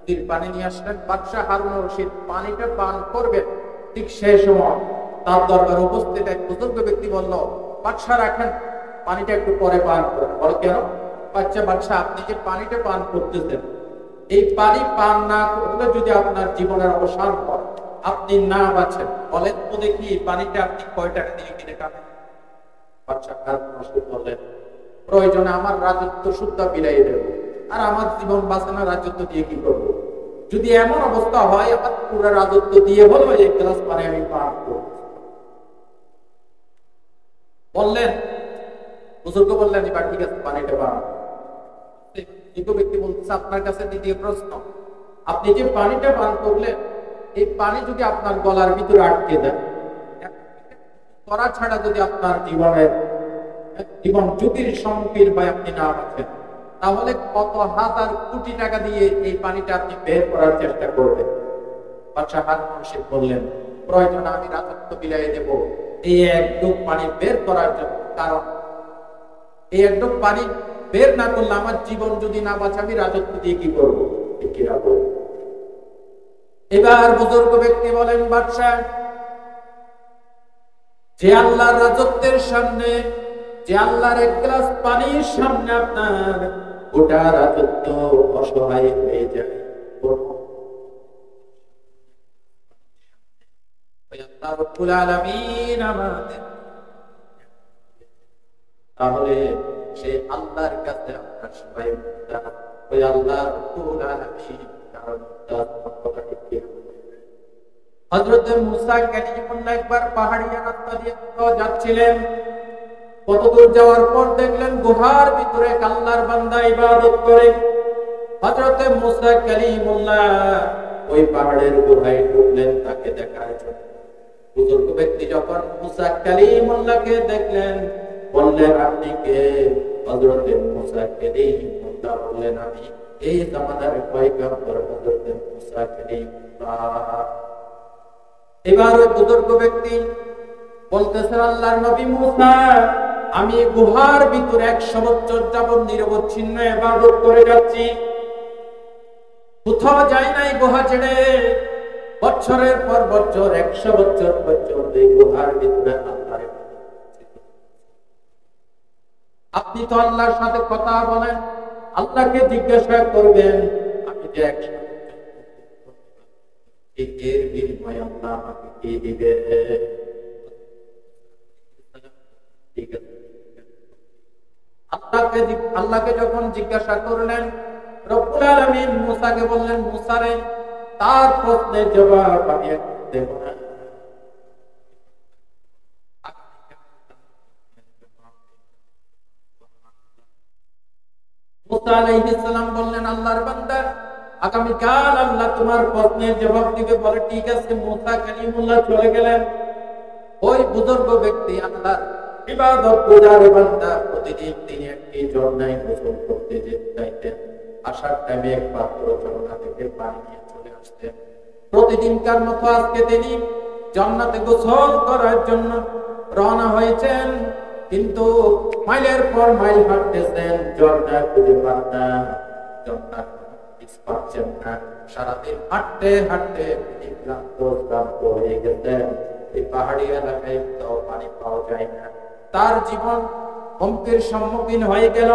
উজির পানি নিয়ে আসলেন। বাদশাহ হারুন রশিদ পানিটা পান করবেন, ঠিক সেই সময় তার দরবারে উপস্থিত এক বুজুর্গ ব্যক্তি বলল, বাদশাহ রাখেন, পানিটা একটু পরে পান করেন। বল কেন? বাদশাহ আপনি যে পানিটা পান করতেছেন, এই পানি পান না করলে যদি আপনার জীবনের অবসান হয়, আপনি না বাঁচেন, বলেন তো দেখি পানিটা আপনি কয় টাকা দিয়ে কিনে খাবেন? বাদশাহ হারুন রশিদ বললেন, প্রয়োজনে আমার রাজত্ব সুদ্ধা বিলাইয়ে দেব, আর আমার জীবন বাঁচানো রাজত্ব দিয়ে কি করবো? যদি এমন অবস্থা হয়, আমার পুরো রাজত্ব দিয়ে হলো এক গ্লাস পানি আমি পান করব। বললেন, বুজুর্গ বললেন, এবার ঠিক আছে, পানিটা পান। ব্যক্তি বলতেছে, আপনার কাছে দ্বিতীয় প্রশ্ন, আপনি যে পানিটা পান করলেন, এই পানি যদি আপনার গলার ভিতরে আটকে দেয়, করা ছাড়া যদি আপনার জীবন ঝুঁকির সম্মুখীন হয়, আপনি না বাঁচেন, তাহলে কত হাজার কোটি টাকা দিয়ে এই পানিটা আপনি বের করার চেষ্টা করবেন? বাদশাহ হারুন রশিদ বললেন, প্রয়োজনে আমি রাজত্ব বিলাইয়ে দেব এই এক ডুব পানি বের করার জন্য। কারণ এই এক ডুব পানি বের না করলে আমার জীবন যদি না বাঁচে, আমি রাজত্ব দিয়ে কি করবো? এবার বুজুর্গ ব্যক্তি বলেন, বাদশাহ, যে আল্লাহর রাজত্বের সামনে, যে আল্লাহর এক গ্লাস পানির সামনে আপনার গোটা রাজত্ব অসহায় হয়ে যায়, আল্লাহ রাব্বুল আলামিন আমাদের, তাহলে সে আল্লাহর কাছে আমরা সবাই ওই আল্লাহ রাব্বুল আলামিন কারণ হযরত মুসা কালিমুল্লাহ একবার পাহাড়ি রাস্তা দিয়ে যাচ্ছিলেন। কতদূর যাওয়ার পর দেখলেন গুহার ভিতরে আল্লাহর বান্দা ইবাদত করে। হযরত মুসা কালিমুল্লাহ ওই পাহাড়ের গুহায় ঢুকলেন তাকে দেখার জন্য। বুজুর্গ ব্যক্তি যখন মুসা কালিমুল্লাহকে দেখলেন, বললেন, আপনি কে? হযরত মুসা কালিমুল্লাহ বললেন, আমি এই জামানার পয়গম্বর হযরত মুসা কালিমুল্লাহ। এবার ওই বুজুর্গ ব্যক্তি বলতেছেন, আল্লাহর নবী মুসা, আমি গুহার ভিতরে 100 বছর যাবত নিরবচ্ছিন্ন ইবাদত করে যাচ্ছি, কোথাও যাই নাই গুহা ছেড়ে। বছরের পর বছর 100 বছর পর্যন্ত এই গুহার ভিতরে আল্লাহর আপনি তো আল্লাহর সাথে কথা বলেন, আল্লাহকে জিজ্ঞাসা করবেন, আমি যে 100 এর বিনিময়ে আল্লাহ আমাকে কি দিবে? ঠিক আছে, আল্লাহকে যখন জিজ্ঞাসা করলেন, রব্বুল আলামিন মুসাকে বললেন, মুসা রে, তার প্রশ্নের জবাব আমি দেব না। মুসা আলাইহিস সালাম বললেন, আল্লাহর বান্দা, আগামীকাল আল্লাহ তোমার প্রশ্নের জবাব দিবে। বলে, ঠিক আছে। মুসা কালিমুল্লাহ চলে গেলেন। ওই বুজুর্গ ব্যক্তি আল্লাহর ইবাদত গুজার বান্দা প্রতিদিন তিনি একটি ঝর্ণায় গোসল করতে যেতেন। আসার টাইমে এক পাত্র ঝর্ণা থেকে পানি নিয়ে চলে আসতেন। প্রতিদিনকার মতো আজকে তিনি জান্নাতে গোসল করার জন্য রওনা হয়েছেন, কিন্তু মাইলের পর মাইল হাঁটতেছেন, ঝর্ণা খুঁজে পান না, ঝর্ণা পাচ্ছেন না। সারাদিন হাঁটতে হাঁটতে তিনি ক্লান্ত হয়ে গেছেন। এই পাহাড়ি এলাকায় কোথাও পানি পাওয়া যায় না। তার জীবন হুমকির সম্মুখীন হয়ে গেল।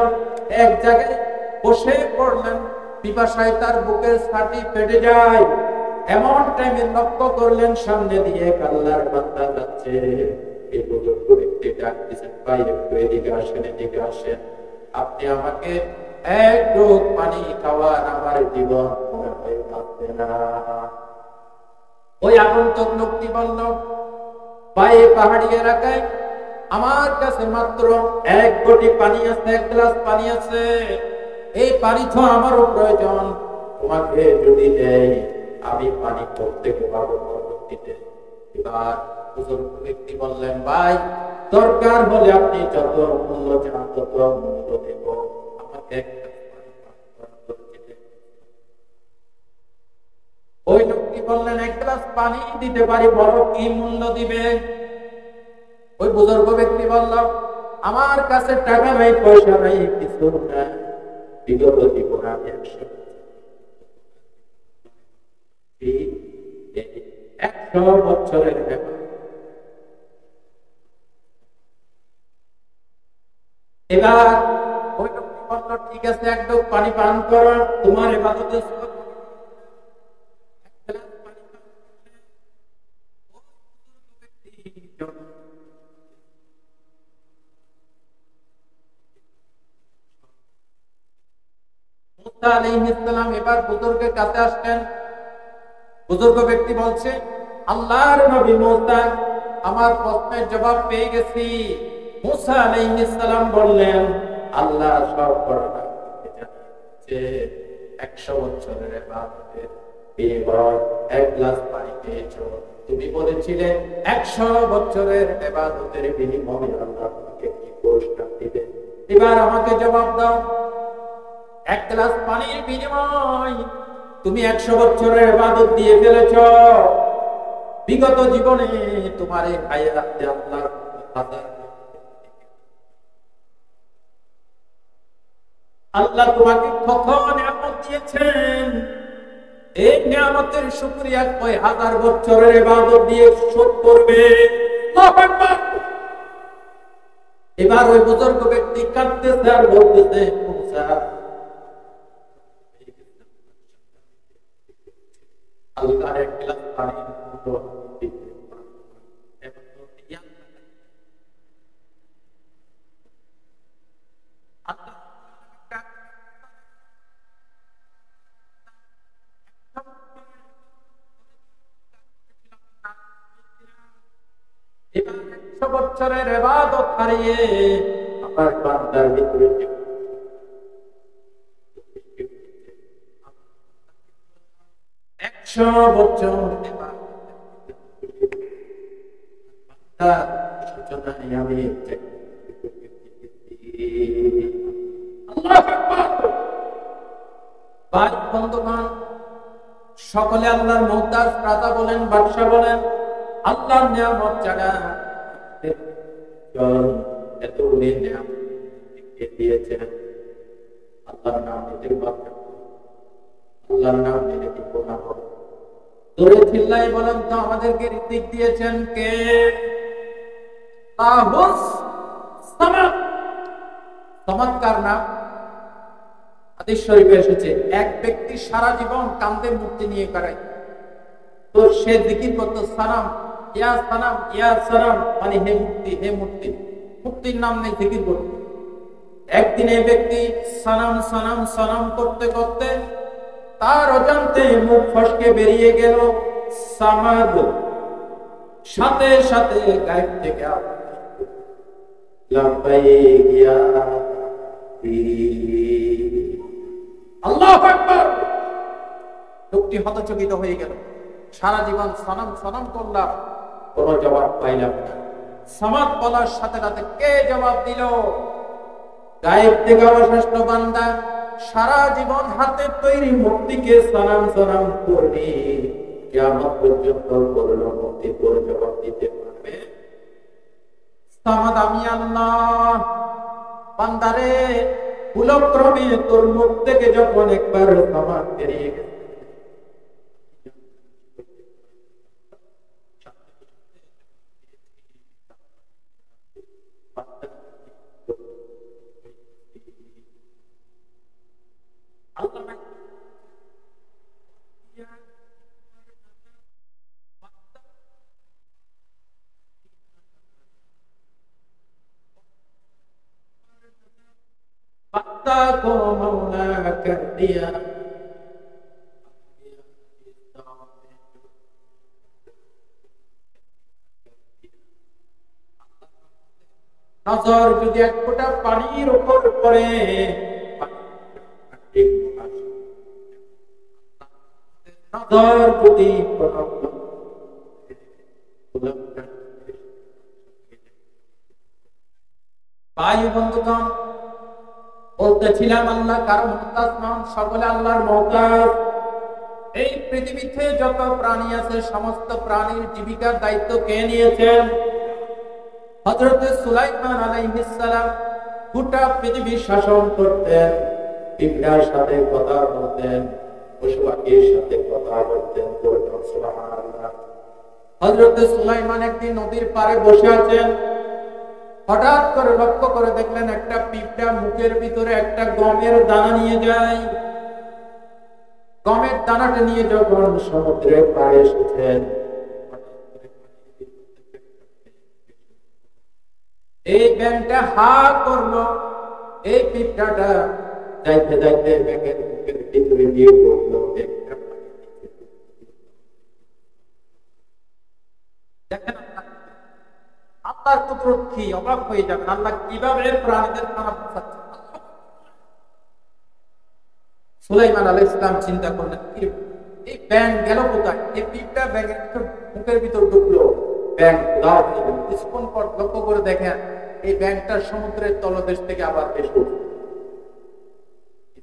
এক জায়গায় বসে পড়লেন, পিপাসায় তার বুকের ছাতি ফেটে যায়। এমন টাইমে লক্ষ্য করলেন সামনে দিয়ে আল্লাহর বান্দা যাচ্ছে। এই বুজুর্গ ব্যক্তি ডাক দিয়েছেন, ভাই একটু এদিকে আসেন, এদিকে আসেন, আপনি আমাকে এক ঢোক পানি খাওয়ার আমার জীবন হয়ে থাকবে না। ওই আগন্তুক লোকটি বলল, ভাই পাহাড়ি এলাকায় আমার কাছে মাত্র এক ঘটি পানি আছে, এক গ্লাস পানি আছে, এই পানি তো আমারও প্রয়োজন, তোমাকে যদি দেয় আমি পানি করতে পারবো পরবর্তীতে। এবার বুজুর্গ ব্যক্তি বললেন, ভাই দরকার হলে আপনি যত মূল্য চান তত মূল্য দেব, আমাকে এক গ্লাস পানি পান করার দিতে। ওই লোকটি বললেন, এক গ্লাস পানি দিতে পারি, বলো কি মূল্য দিবে? ওই বুজুর্গ ব্যক্তি বলল, আমার কাছে টাকা নাই, পয়সা নাই, কিছু নাই, বিগত জীবন আমি 100 বছরের ব্যাপার। এবার ওই লোকটি বলল, ঠিক আছে, এক ঢোক পানি পান করো, তোমার ইবাদতের সওয়াব হবে। এক গ্লাস পানি পান করলে ওই বুজুর্গ ব্যক্তি মুসা আলাইহিস সালাম এবার বুজুর্গের কাছে আসলেন। বুজুর্গ ব্যক্তি বলছে, আল্লাহর নবী মুসা, আমার প্রশ্নের জবাব পেয়ে গেছি। মুসা আলাইহিস সালাম বললেন, আল্লাহ সব ঘটনা জানেন, 100 বছরের ইবাদতের বিনিময়ে এক গ্লাস পানি পেয়েছো। তুমি বলেছিলে 100 বছরের ইবাদতের বিনিময়ে আল্লাহ তোমাকে কি পুরস্কার দিবে। এবার আমাকে জবাব দাও, এক গ্লাস পানির বিনিময় তুমি 100 বছরের ইবাদত দিয়ে ফেলেছ। বিগত জীবনে তোমার এই হায়াতে আল্লাহ তোমাকে কত নিয়ামত দিয়েছেন, এই নিয়ামতের শুকরিয়া কয় হাজার বছরের ইবাদত দিয়ে শোধ করবে। আল্লাহু আকবার। এবার ওই বুজুর্গ ব্যক্তি কাঁদতেছে আর বলতেছে, মুসা আল্লাহর এক গ্লাস পানির মূল্য দিতে এবার 100 বছরের ইবাদত হারিয়ে আমার বান্দার ভিতরে 100 বছর সূচনায় আমি আল্লাহু আকবার। ভাই বন্ধুগণ, সকলে আল্লাহর মুহতাজ, রাজা বলেন, বাদশা বলেন, আল্লাহর নিয়ামত ছাড়া এতগুলি নিয়ামত দিয়েছেন। আল্লাহর নাম নিতে পারবেন, আল্লাহর নাম নিলে কি গুনাহ হবে? দূরে চিল্লাই বলেন তো, আমাদেরকে রিজিক দিয়েছেন কে? আল্লাহুস সামাদ। চমৎকার নাম। হাদিস শরীফে এসেছে, এক ব্যক্তি সারা জীবন কান্দে মূর্তি নিয়ে বেড়ায়, তো সে জিকির করতো সালাম ইয়া সালাম ইয়া সালাম, মানে হে মুক্তি, হে মুক্তি, মুক্তির নাম নিয়ে জিকির করতো। একদিন এই ব্যক্তি সালাম সালাম সালাম করতে করতে তার অজান্তে মুখ ফসকে বেরিয়ে গেল সামাদ। সাথে সাথে গায়েব থেকে লাব্বাইক ইয়া আল্লাহু আকবার। লোকটি হতচকিত হয়ে গেল, সারা জীবন সালাম সালাম করলাম, কোনো জবাব পাইলাম না। সামাদ বলার সাথে সাথে কে জবাব দিল? গায়েব থেকে অবশিষ্ট বান্দা। সারা জীবন হাতের তৈরি মূর্তিকে সালাম সালাম করবে, কিয়ামত পর্যন্ত করল মুক্তি করে জবাব দিতে পারবে? সামাদ, আমি আল্লাহ। বান্দারে, কুলক্রমে তোর মুখ থেকে যখন একবার সামাদ বেরিয়ে গেছে, कर दिया नजर যদি এক ফোঁটা পানির উপর পড়ে নজর যদি ভাই বন্ধুগণ বলতেছিলাম আল্লাহ কারো মুহতাজ নন, সকলে আল্লাহর মুহতাজ। এই পৃথিবীতে যত প্রাণী আছে সমস্ত প্রাণীর জীবিকার দায়িত্ব কে নিয়েছেন? হযরত সুলাইমান আলাইহিস সালাম গোটা পৃথিবী শাসন করতেন, পিঁপড়ার সাথে কথা বলতেন, পশু পাখির সাথে কথা বলতেন। সুবহানাল্লাহ। হযরত সুলাইমান একদিন নদীর পাড়ে বসে আছেন, হঠাৎ করে লক্ষ্য করে দেখলেন একটা পিঁপড়া মুখের ভিতরে একটা গমের দানা নিয়ে যায়। গমের দানাটা নিয়ে যখন সমুদ্রের পাড়ে এসেছেন, এই ব্যাঙটা হা করলো। এই পিঁপড়াটা যাইতে যাইতে ব্যাঙের মুখের ভিতরে দিয়ে পড়লো। দেখেন আল্লাহর কুদরত কি, অবাক হয়ে যাবেন আল্লাহ কিভাবে প্রাণীদের খানা পৌঁছাচ্ছে। সুলাইমান আলাইহিস সালাম চিন্তা করলেন এই ব্যাঙ গেল কোথায়? এই পিঁপড়া ব্যাঙের মুখের ভিতর ঢুকলো, ব্যাঙ উধাও হয়ে গেল। কিছুক্ষণ পর লক্ষ্য করে দেখেন এই ব্যাঙটা সমুদ্রের তলদেশ থেকে আবার বেশ উঠল।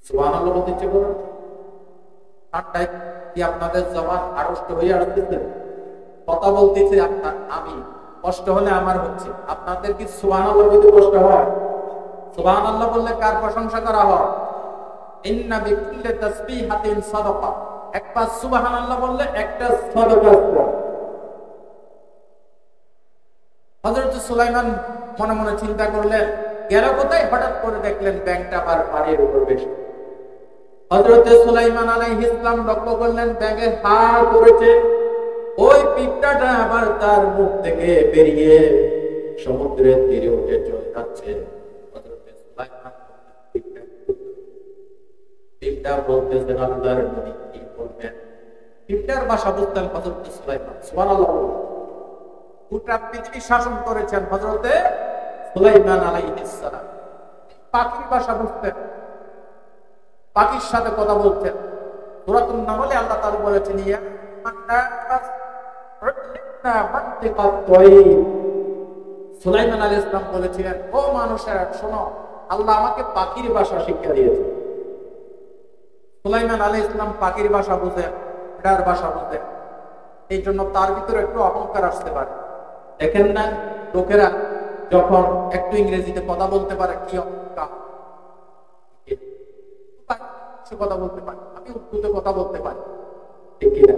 সুবহানাল্লাহ বলতে ইচ্ছে করুন। ঠান্ডায় কি আপনাদের জবান আড়ষ্ট হয়ে আসতেছে? কথা বলতেছে আপনার আমি, কষ্ট হলে আমার হচ্ছে। আপনাদের কি সুবহানাল্লাহ বলতে কষ্ট হয়? সুবহানাল্লাহ বললে কার প্রশংসা করা হয়? ইন্না বিকুল্লি তাসবিহাতিন সাদাকা। একবার সুবহানাল্লাহ বললে একটা সাদাকা। হযরত সুলাইমান মনে মনে চিন্তা করলেন গেল কোথায়? হঠাৎ করে দেখলেন ব্যাঙটা আবার পাড়ের উপর বসে। হযরত সুলাইমান আলাইহিস সালাম লক্ষ্য করলেন ব্যাঙে হা করেছে। ওই পিঁপড়াটা আবার তার মুখ থেকে বেরিয়ে সমুদ্রের তীরে উঠে চলে যাচ্ছে। হযরত সুলাইমান পিঁপড়া বলতেছেন আল্লাহর নবী কি বলবেন? পিঁপড়ার ভাষা বুঝতেন হযরত সুলাইমান। সুবহানাল্লাহ। গোটা পৃথিবী শাসন করেছেন হযরতে সুলাইমান আলাইহিস সালাম। পাখির ভাষা বুঝতেন, পাখির সাথে কথা বলতেন। সূরাতুন নামলে আল্লাহ তাআলা বলেছেন ইয়া সুলাইমান আলাইহিস সালাম বলেছিলেন ও মানুষেরা শোনো, আল্লাহ আমাকে পাখির ভাষা শিক্ষা দিয়েছে। সুলাইমান আলাইহিস সালাম পাখির ভাষা বুঝেন, পিঁপড়ার ভাষা বুঝেন, এই জন্য তার ভিতরে একটু অহংকার আসতে পারে। দেখেন না লোকেরা যখন একটু ইংরেজিতে কথা বলতে পারে কি অহংকার, কথা বলতে পারে, আমি উর্দুতে কথা বলতে পারি, ঠিক কিনা?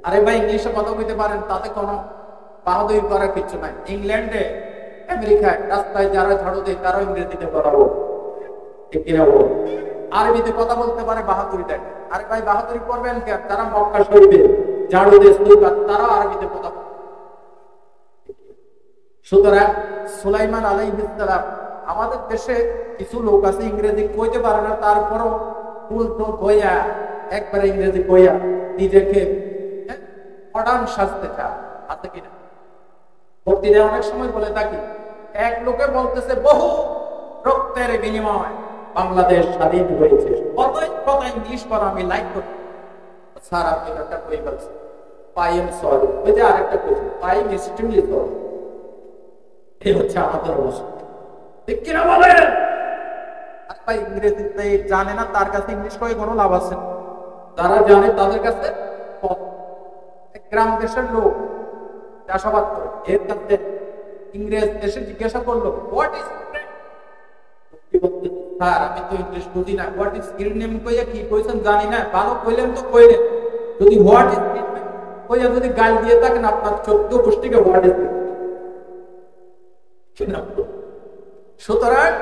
আরে ভাই ইংলিশে কথা বলতে পারেন তাতে কোনো বাহাদুরি করার কিছু নাই। ইংল্যান্ডে আমেরিকায় রাস্তায় যারা ঝাড়ু দেয় তারাও ইংরেজিতে কথা বলে, ঠিক কিনা বল? আরবিতে কথা বলতে পারে, বাহাদুরি দেখে। আরে ভাই বাহাদুরি করবেন কে? তারা মক্কা শরীফে ঝাড়ু দেয় তারাও আরবিতে কথা বলে। সুতরাং সুলাইমান আলাইহিস সালাম, আমাদের দেশে কিছু লোক আছে ইংরেজি কইতে পারে না, তারপরও উল্টো কইয়া একবারে ইংরেজি কইয়া নিজেকে মডার্ন সাজতে চায়, আছে কিনা? বক্তৃতায় অনেক সময় বলে থাকি এক লোকে বলতেছে বহু রক্তের বিনিময় বাংলাদেশ স্বাধীন হয়েছে, কতই কথা ইংলিশ করা আমি লাইক করি। স্যার আপনি একটা কই বলছেন আই এম সরি, ওই যে আরেকটা কইছে আই এম এক্সট্রিমলি সরি। এই হচ্ছে আমাদের অবস্থা, ঠিক কিনা বলেন? আর ভাই ইংরেজিতে জানে না তার কাছে ইংলিশ কয়ে কোনো লাভ আছে? যারা জানে তাদের কাছে গ্রাম দেশের লোক চাষাবাদ করে, এর কাছে ইংরেজ দেশে জিজ্ঞাসা করলো হোয়াট ইজ স্যার আমি তো ইংলিশ বুঝি না, হোয়াট ইজ স্কিল নেম কইয়া কি কইছেন জানি না, ভালো কইলেন তো কইলেন, যদি হোয়াট ইজ স্কিল নেম কইয়া যদি গাল দিয়ে থাকেন আপনার 14 গোষ্ঠীকে হোয়াট ইজ। সুতরাং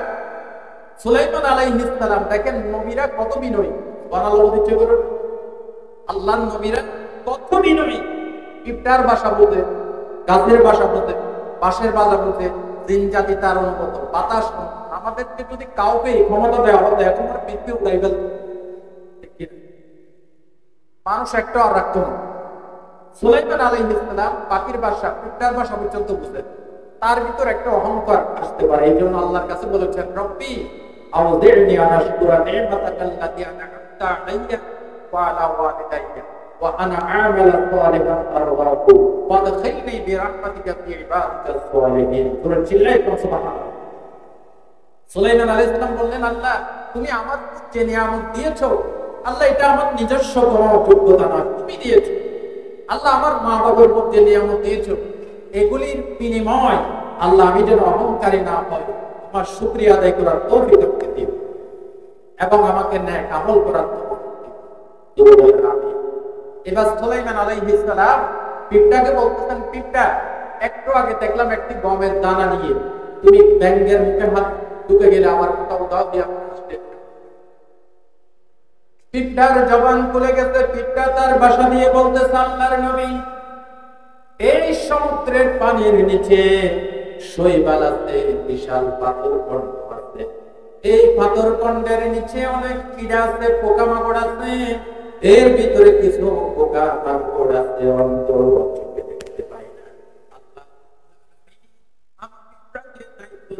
সুলাইমান আলাইহিস সালাম দেখেন নবীরা কত বিনয়ী, সুবহানাল্লাহ বলতে করুন। আল্লাহর নবীরা কত বিনয়ী, পিঁপড়ার ভাষা বোঝে, গাছের ভাষা বোঝে, বাঁশের ভাষা বোঝে, জিন জাতি তার অনুগত, বাতাস। আমাদেরকে যদি কাউকে ক্ষমতা দেওয়া হতো এখন পৃথিবী উড়াই ফেলত, মানুষ একটা আর রাখতো না। সুলাইমান আলাইহিস সালাম পাখির ভাষা, পিঁপড়ার ভাষা পর্যন্ত বুঝেন, তার ভিতর একটা অহংকার আসতে পারে। এই জন্য আল্লাহর কাছে বলেছেন, রব্বি আউযি'নি আন আশকুরা নি'মাতাকা আল্লাতী আন'আমতা আলাইয়া ওয়া আলা ওয়ালিদাইয়া ওয়া আনা আ'মালা সালিহান তারদাহু ওয়া আদখিলনি বিরাহমাতিকা ফি ইবাদিকাস সালিহিন। সূরা চিল্লায়ে পড়ুন সুবহানাল্লাহ। সুলাইমান আলাইহিস সালাম বললেন, আল্লাহ তুমি আমার যে নিয়ামত দিয়েছো, আল্লাহ এটা আমার নিজস্ব কোনো যোগ্যতা না, তুমি দিয়েছো। আল্লাহ আমার মা বাবার উপর যে নিয়ামত দিয়েছো, এগুলির বিনিময় আল্লাহ আমি যেন অহংকারী না হই, তোমার শুকরিয়া আদায় করার তৌফিক আমাকে দিও এবং আমাকে নেক আমল করার তৌফিক দিও। আমিন। এবার সুলাইমান আলাইহিস সালাম পিঁপড়াকে বলতেছেন, পিঁপড়া একটু আগে দেখলাম একটি গমের দানা নিয়ে তুমি ব্যাঙের মুখে হাত ঢুকে গেলে, আমার কোথাও দাও দিয়ে আসলে। পিঁপড়ার জবান খুলে গেছে। পিঁপড়া তার ভাষা দিয়ে বলতেছে, আল্লাহর নবী, এই সমুদ্রের পানির নিচে শৈবাল আছে, বিশাল পাথর খণ্ড আছে, এই পাথর খণ্ডের নিচে অনেক কীড়া আছে, পোকামাকড় আছে, এর ভিতরে কিছু পোকা মাকড় আছে, অন্তর চোখে দেখতে পাই না। আল্লাহ আমি পিঁপড়াকে দায়িত্ব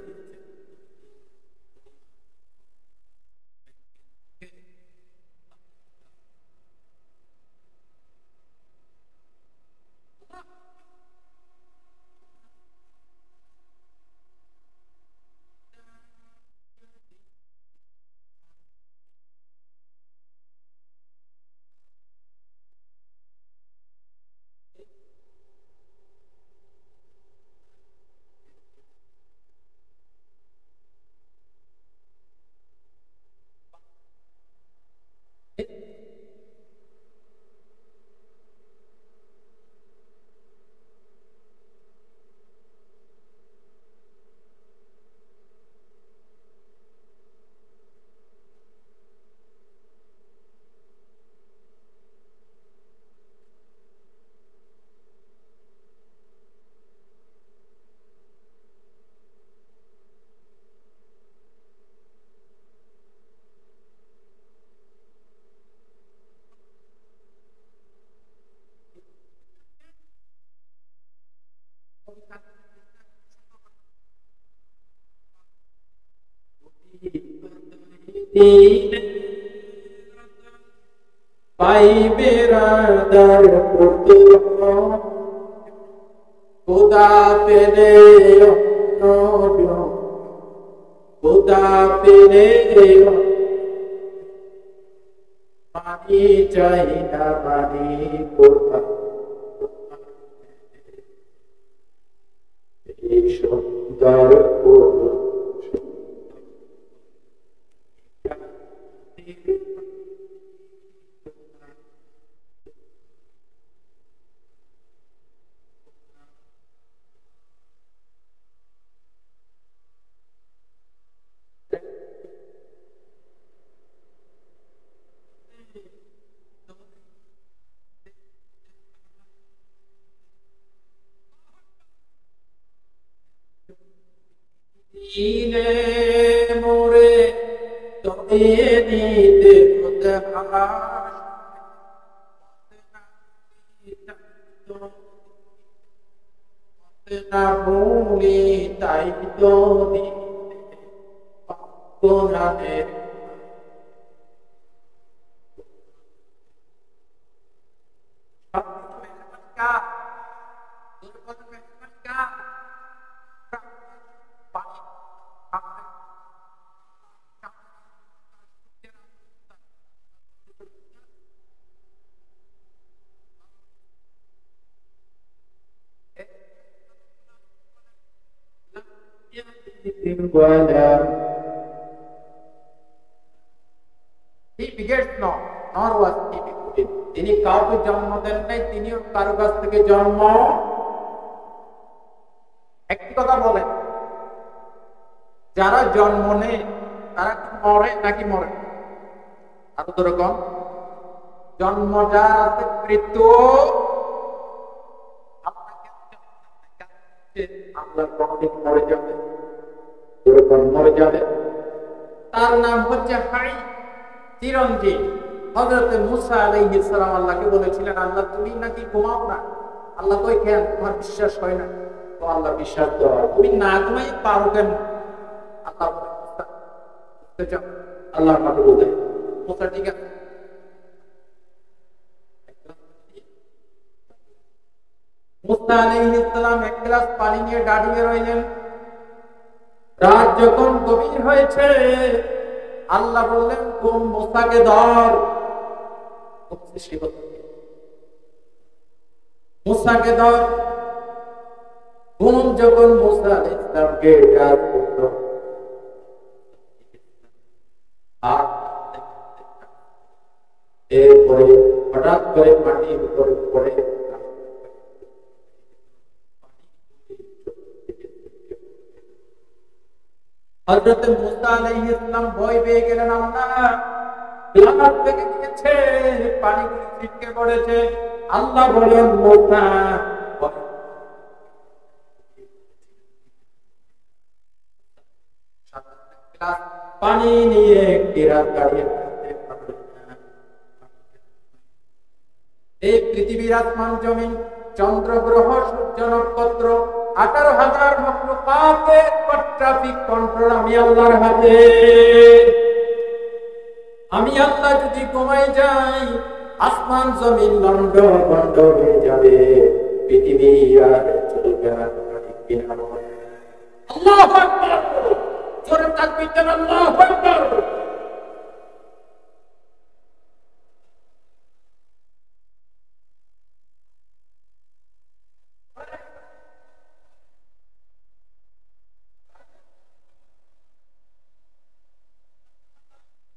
দিচ্ছি, পাইবে রাদার পুত্র খোদা পেলে, খোদা পেলে পানি চাই না, পানি কোথা এই সুন্দর দিলে মোরে তবে নিতে হতে না ভুলি, তাই তো দিতে তিনি কাউকে জন্ম দেন নাই, তিনিও কারো কাছ থেকে জন্ম। একটি কথা বলেন, যারা জন্ম নেয় তারা কি মরে নাকি মরে? আরো তো রকম জন্ম যার আছে, মৃত্যু আমরা কোনদিন মরে যাবে, মরে যাবে। তার নাম হচ্ছে হাই, চিরঞ্জীব। হযরত মুসা আলাইহিস সালাম আল্লাহকে বলেছিলেন, আল্লাহ তুমি নাকি ঘুমাও না। আল্লাহ কই কেন, তোমার বিশ্বাস হয় না? তো আল্লাহ বিশ্বাস করো, তুমি না ঘুমাই পারো কেন? আল্লাহ বলে মুসা উঠতে যাও, আল্লাহর কথা বলে মুসা ঠিক আছে। মুসা আলাইহিস সালাম এক গ্লাস পানি নিয়ে দাঁড়িয়ে রইলেন। রাত যখন গভীর হয়েছে, আল্লাহ বললেন ঘুম মুসাকে ধর। মুসাকে ধর। ঘুম যখন মুসা আলাইহিস সালামকে ডাক করল, এরপরে হঠাৎ করে মাটির উপরে পড়ে হযরত মুসা আলাইহিস সালাম ভয় পেয়ে গেলেন, আল্লাহ গ্লাস ভেঙে গিয়েছে, পানিগুলো ছিটকে পড়েছে। আল্লাহ বলেন মুসা গ্লাস পানি নিয়ে কিরাত দাঁড়িয়ে থাকতে পারবে না। এই পৃথিবীর আসমান জমিন, চন্দ্র গ্রহ সূর্য নক্ষত্র 18,000 মাখলুকাতের ট্রাফিক কন্ট্রোল আমি আল্লাহর হাতে। আমি আল্লাহ যদি ঘুমাই যাই, আসমান জমিন লন্ড ভন্ড হয়ে যাবে, পৃথিবী আর চলবে না। আল্লাহু আকবার, জোরে তাকবীর দেন, আল্লাহু আকবার।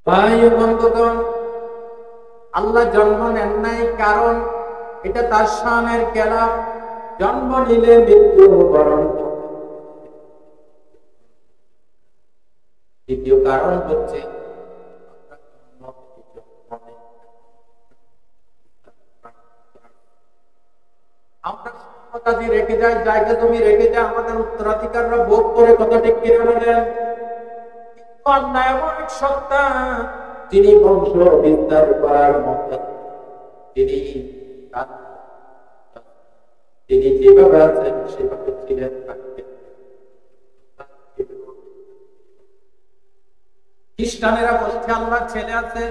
ভাই ও বন্ধুগণ, আল্লাহ জন্ম নেন নাই কারণ এটা তার শানের খেলা। জন্ম নিলে মৃত্যু বরণ। দ্বিতীয় কারণ হচ্ছে আমরা সম্পত্তি রেখে যাই, জায়গা জমি রেখে যাই, আমাদের উত্তরাধিকাররা ভোগ করে। কথা ঠিক কিনা বলেন? আল্লাহ এমন এক সত্তা, তিনি বংশ বিস্তার করার মতো, তিনি যেভাবে আছেন সেভাবে ছিলেন। খ্রিস্টানেরা বলছে আল্লাহ ছেলে আছে।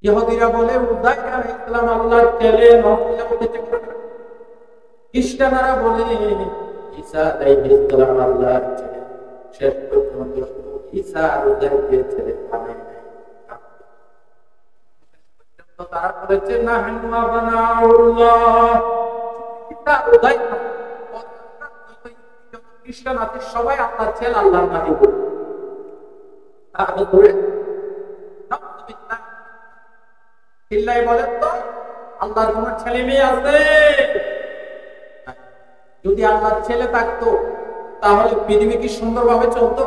ইহুদিরা বলে উযাইর আলাইহিস সালাম আল্লাহর ছেলে, নবুয়্যত পেয়েছে। খ্রিস্টানরা বলে ঈসা আলাইহিস সালাম আল্লাহর ছেলে। শেষ পর্যন্ত ঈসা উযাইরের ছেলে মানে তো তারা বলেছে না হানু আবনাউল্লাহ। ঈসা উযাইর খ্রিস্টান আছে সবাই আল্লাহর ছেলে, আল্লাহর নাতি বলে। তাহলে ধরে চিল্লাই বলেন তো আল্লাহর কোন ছেলে মেয়ে আছে? যদি আল্লাহর ছেলে থাকতো তাহলে পৃথিবী কি সুন্দরভাবে চলতো?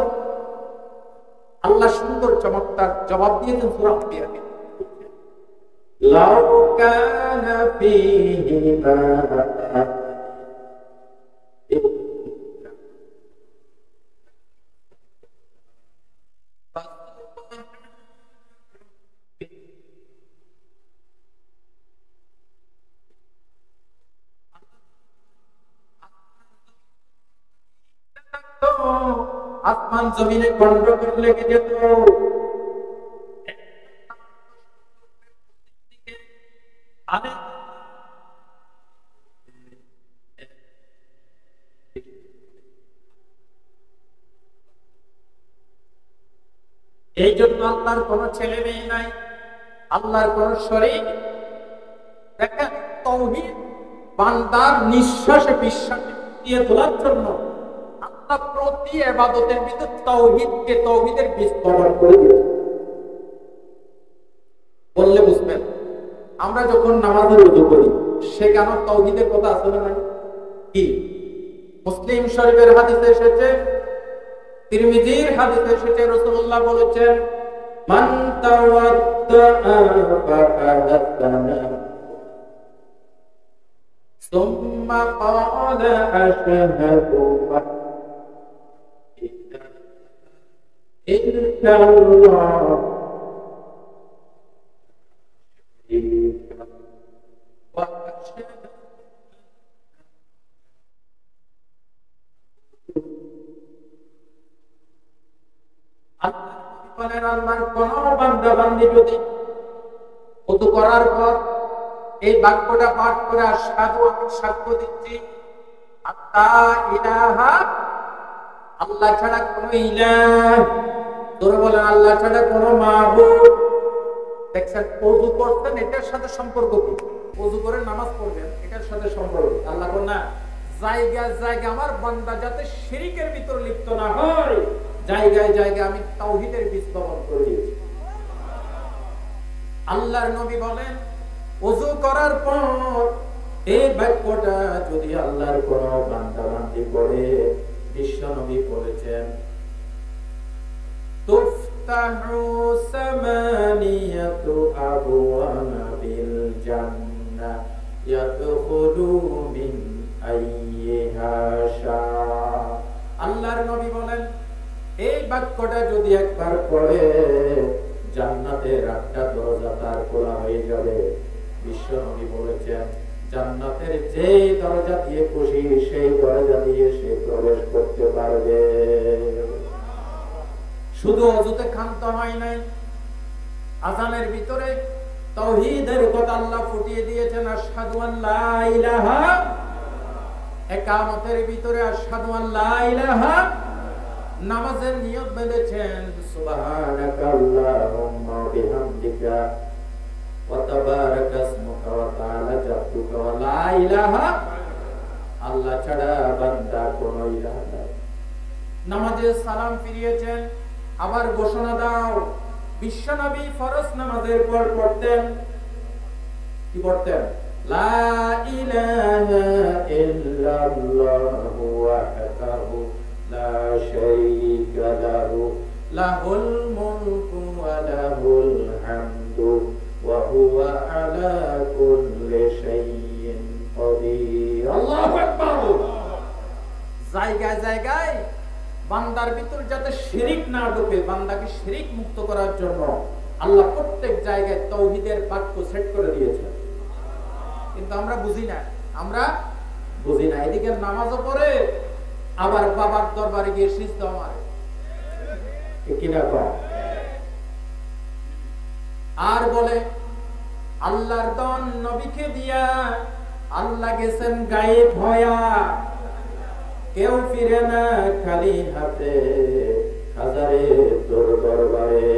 আল্লাহ সুন্দর চমৎকার জবাব দিয়েছেন সূরা আম্বিয়াতে, লাউ কানা ফীহিমা আসমান জমিনে গন্ডগোল লেগে যেত। এই জন্য আল্লাহর কোন ছেলে মেয়ে নাই, আল্লাহর কোন শরীক। দেখেন তাওহীদ বান্দার নিঃশ্বাসে বিশ্বাসে দিয়ে তোলার জন্য আল্লাহ প্রতি ইবাদতের ভিতর তাওহীদকে, তাওহীদের বিস্ফোরণ করে দিয়েছেন। বললে বুঝবেন, আমরা যখন নামাজে ওযু করি সেখানে তাওহীদের কথা আছে না নাই? কি মুসলিম শরীফের হাদিসে এসেছে, তিরমিজির হাদিসে এসেছে, রাসূলুল্লাহ বলেছেন মান তাওয়াদ্দা ফাআদানা সুম্মা ক্বালা আশহাদু ইল্লাল্লাহ ওয়া আশহাদু আল্লাহর কোন বান্দা বান্দি যদি ওযু করার পর এই বাক্যটা পাঠ করে আশহাদু আমি সাক্ষ্য দিচ্ছি আল্লাহ ইলাহা আল্লাহ ছাড়া কোনো ইলাহ, তোরা বলেন আল্লাহ ছাড়া কোনো মাবুদ। দেখছেন ওযু করতেন, এটার সাথে সম্পর্ক কি? ওযু করে নামাজ পড়বেন, এটার সাথে সম্পর্ক। আল্লাহ বলেন না জায়গায় জায়গায় আমার বান্দা যাতে শিরকের ভিতর লিপ্ত না হয়, জায়গায় জায়গায় আমি তাওহীদের বীজ বপন করে দিয়েছি। আল্লাহর নবী বলেন ওযু করার পর এই বাক্যটা যদি আল্লাহর কোন বান্দা বান্দি করে, বিশ্ব নবী বলেছেন তুফতাহু সামানিয়াতু আবওয়ানা বিল জান্নাহ ইয়াদখুলু মিন আইয়িহা শা। আল্লাহর নবী বলেন এই বাক্যটা যদি একবার পড়ে জান্নাতের 8টা দরজা তার খোলা হয়ে যাবে। বিশ্ব নবী বলেছেন জান্নাতের যেই দরজা দিয়ে খুশি সেই দরজা দিয়ে সে প্রবেশ করতে পারবে। শুধু ওযুতে ক্ষান্ত হয় নাই, আযানের ভিতরে তাওহীদের কথা আল্লাহ ফুটিয়ে দিয়েছেন আশহাদু আল্লা ইলাহা, ইকামতের ভিতরে আশহাদু আল্লা ইলাহা, নামাজের নিয়ত বেঁধেছেন সুবহানাকাল্লাহুম্মা ওয়া বিহামদিকা ওয়া তাবারাকা ইসমুকা ওয়া তাআলা জাদ্দুকা ওয়া লা ইলাহা, আল্লাহ ছাড়া বান্দা কোনো ইলাহ নাই। নামাজে সালাম ফিরিয়েছেন, আবার ঘোষণা দাও। বিশ্বনবী ফরজ নামাজের পর পড়তেন, কি পড়তেন? লা ইলাহা ইল্লাল্লাহু ওয়াহদাহু লা শারীকা লাহু লাহুল মুলকু ওয়া লাহুল হামদু ওয়া হুয়া আলা কুল্লি শাইইন কাদির। আল্লাহু আকবার। জায়গায় জায়গায় বান্দার ভিতর যাতে শিরিক না ঢোকে, বান্দাকে শিরিক মুক্ত করার জন্য আল্লাহ প্রত্যেক জায়গায় তাওহীদের বাক্য সেট করে দিয়েছেন। কিন্তু আমরা বুঝি না, এদিকে নামাজও পড়ে আবার বাবার দরবারে গিয়ে সিজদা মারে, কি না কয়? আর বলে আল্লাহর দন নবীকে দিয়া আল্লাহ গেছেন গায়েব হয়া, কেউ ফিরে না খালি হাতে হাজারে তোর দরবারে।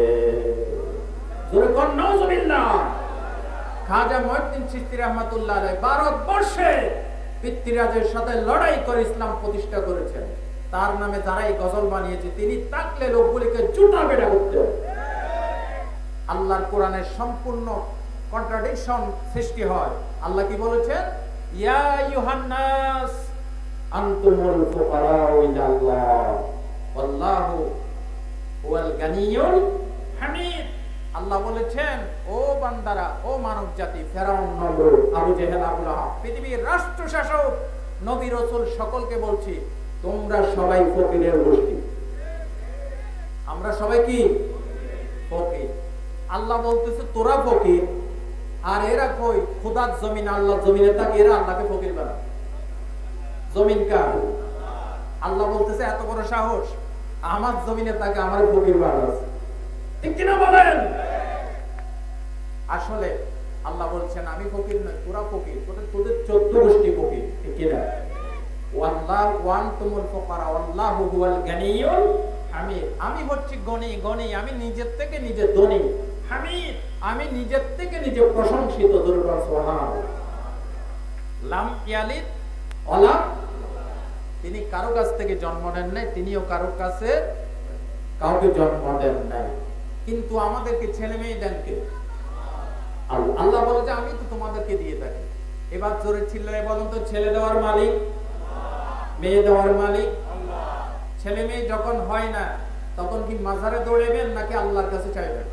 জোরে কোন নাউজুবিল্লাহ। খাজা মুঈনুদ্দিন চিশতি রাহমাতুল্লাহ আলাইহি ভারতবর্ষে পিতৃরাজের সাথে লড়াই করে ইসলাম প্রতিষ্ঠা করেছেন। তার নামে যারাই গজল বানিয়েছে তিনি তাকলে লোকগুলিকে জুতা বেড়া করতেন। আল্লাহর কোরআনের সম্পূর্ণ কন্ট্রাডিকশন সৃষ্টি হয়। আল্লাহ কি বলেছেন? ইয়া আইয়ুহান নাস আনতুমুল ফুকারাউ ইলাল্লাহ ওয়াল্লাহু হুয়াল গানিয়ুল হামিদ। আল্লাহ বলেছেন ও বান্দারা, ও মানব জাতি, ফেরাউন, নমরুদ, আবু জেহেল, আবু লাহাব, পৃথিবীর রাষ্ট্র শাসক নবী রাসূল সকলকে বলছি তোমরা সবাই ফকিরের গোষ্ঠী। আমরা সবাই কি ফকির। আল্লাহ বলতেছে তোরা ফকির, আর এরা কই খোদার জমিন, আল্লাহর জমিনে থাকে, এরা আল্লাহকে ফকির বানায়। জমিন কার? আল্লাহ বলতেছে এত বড় সাহস, আমার জমিনে থাকে, আমার ফকির বানাচ্ছে। ঠিক কিনা বলেন? আসলে আল্লাহ বলছেন আমি ফকির নই, তোরা ফকির, তোদের 14 গোষ্ঠী ফকির। ঠিক কিনা? ওয়াল্লাহু ওয়ান্তুমুল ফুকারা ওয়াল্লাহু হুয়াল গানিয়ুল হামিদ। আমি হচ্ছি গণী, আমি নিজের থেকে নিজে ধনী। হামিদ, আমি নিজের থেকে নিজে প্রশংসিত। দুর্বল সুবহানাল্লাহ। লাম ইয়ালিদ ওয়ালাম, তিনি কারো কাছ থেকে জন্ম নেন নাই, তিনিও কারো কাছে কাউকে জন্ম দেন নাই। কিন্তু আমাদেরকে ছেলে মেয়ে দেন কে? আল্লাহ বলে যে আমি তো তোমাদেরকে দিয়ে থাকি। এবার জোরে চিল্লায় বলেন তো ছেলে দেওয়ার মালিক, মেয়ে দেওয়ার মালিক আল্লাহ। ছেলে মেয়ে যখন হয় না তখন কি মাজারে দৌড়াবেন নাকি আল্লাহর কাছে চাইবেন?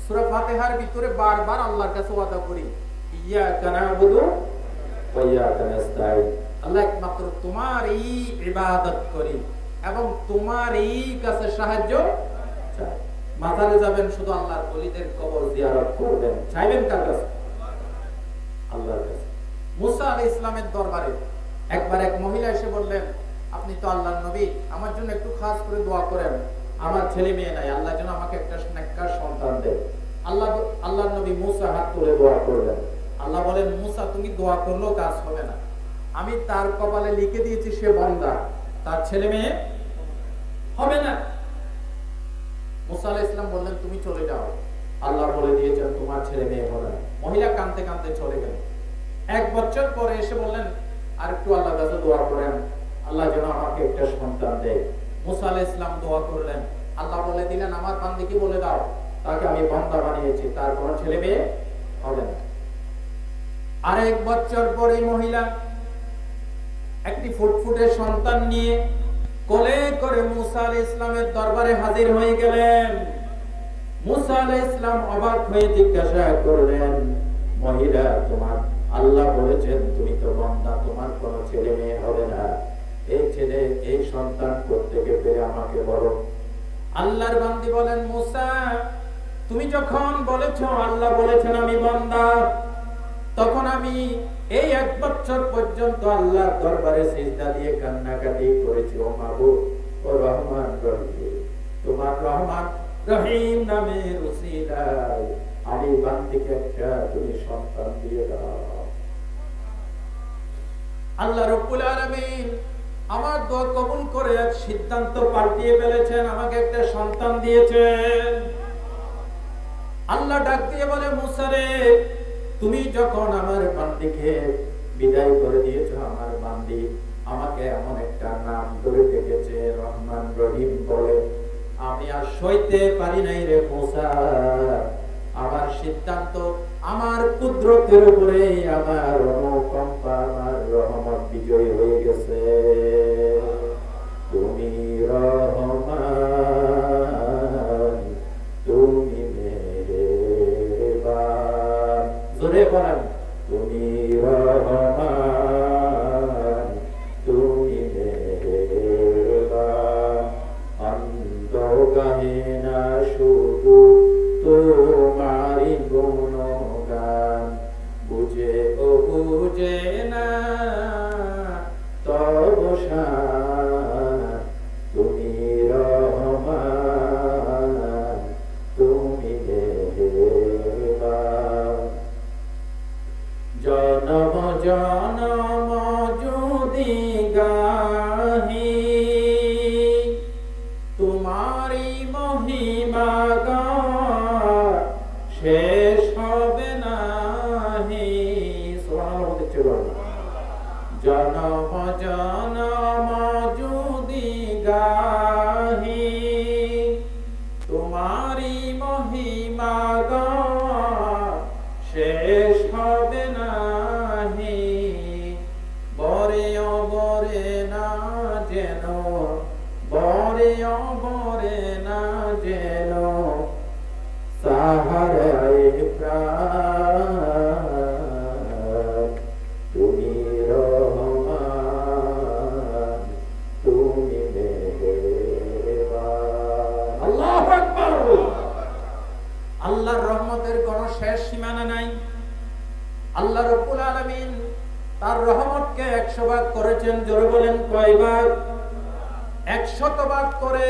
সূরা ফাতিহার ভিতরে বারবার আল্লাহর কাছে ওয়াদা করি, ইয়াকা না'বুদু ওয়া ইয়াকা নাস্তাঈন, আল্লাহ একমাত্র তোমারই ইবাদত করি এবং তোমারই কাছে সাহায্য চাই। মাজারে যাবেন শুধু আল্লাহর ওলিদের কবর জিয়ারত করবেন, চাইবেন কার কাছে? আল্লাহর কাছে। মুসা আলাইহিস সালামের দরবারে একবার এক মহিলা এসে বললেন, আপনি তো আল্লাহর নবী, আমার জন্য একটু খাস করে দোয়া করেন, আমার ছেলে মেয়ে নাই, আল্লাহ যেন আমাকে একটা নেককার সন্তান দেয়। আল্লাহর নবী মুসা হাত তুলে দোয়া করলেন। আল্লাহ বলেন, মুসা তুমি দোয়া করলেও কাজ হবে না, আমি তার কপালে লিখে দিয়েছি সে বান্দা, তার ছেলে মেয়ে হবে না। মুসা আলাইহিস সালাম বললেন, তুমি চলে যাও, আল্লাহ বলে দিয়েছেন তোমার ছেলে মেয়ে হবে না। মহিলা কাঁদতে কাঁদতে চলে গেল। এক বছর পরে এসে বললেন, আর একটু আল্লাহর কাছে দোয়া করেন, আল্লাহ যেন আমাকে একটা সন্তান দেয়। মুসা আলাইহিস সালাম দোয়া করলেন, আল্লাহ বলে দিলেন আমার বান্দাকে বলে দাও তাকে আমি বান্দা বানিয়েছি, তার কোনো ছেলে মেয়ে হবে না। আরেক বছর পরে মহিলা একটি ফুটফুটে সন্তান নিয়ে কোলে করে মুসা আলাইহিস সালামের দরবারে হাজির হয়ে গেলেন। মুসা আলাইহিস সালাম অবাক হয়ে জিজ্ঞাসা করলেন, মহিলা তোমার আল্লাহ বলেছেন তুমি তো বান্দা, তোমার কোনো ছেলে মেয়ে হবে না, এই সন্তান কোত্থেকে পেলে আমাকে বলো। আল্লাহর বান্দি বলেন, মুসা তুমি যখন বলেছো আল্লাহ বলেছেন আমি বান্দা, তখন আমি এই এক বছর পর্যন্ত আল্লাহর দরবারে সিজদা দিয়ে কান্নাকাটি করেছি, ও মাবুদ ও রহমান রহিম, তোমার রহমান রহিম নামের উসিলায় আমি বান্দিকে একটা তুমি সন্তান দিয়ে দাও। আল্লাহ রাব্বুল আলামিন আমার দোয়া কবুল করে এক সিদ্ধান্ত পাল্টিয়ে ফেলেছেন, আমাকে একটা সন্তান দিয়েছেন। আল্লাহ ডাক দিয়ে বলে, মুসা রে তুমি যখন আমার বান্দিকে বিদায় করে দিয়েছো, আমার বান্দি আমাকে এমন একটা নাম ধরে ডেকেছে রহমান রহিম বলে, আমি আর সইতে পারি নাই রে মুসা, আমার সিদ্ধান্ত আমার কুদরতের উপরে আমার অনুকম্পা আমার রহমত বিজয়ী হয়ে গেছে। তুমি রহমান তুমি মেহেরবান, জোরে বলেন তুমি রহমান তুমি মেহেরবান, অন্ধ গাহে না শুধু তোমারি গুণগান, বুঝে ও বুঝে না তব শান, তুমি রহমান তুমি মেহেরবান। জনম জনম যদি গাহি তোমারি মহিমা গান, শেষ হবে নাহি। সুবহানাল্লাহ চলুন। জনম জনম যদি গাহি তোমারি মহিমা গান, শেষ হবে নাহি। বরে অবরে না যেন, বরে অবরে না যেন সাহারায় প্রাণ, তুমি রহমান তুমি মেহেরবান। আল্লাহু আকবার। আল্লাহর রহমতের কোনো শেষ সীমানা নাই। আল্লাহ রাব্বুল আলামিন তার রহমতকে 100 ভাগ করেছেন, জোরে বলেন কয় ভাগ? 100 ভাগ করে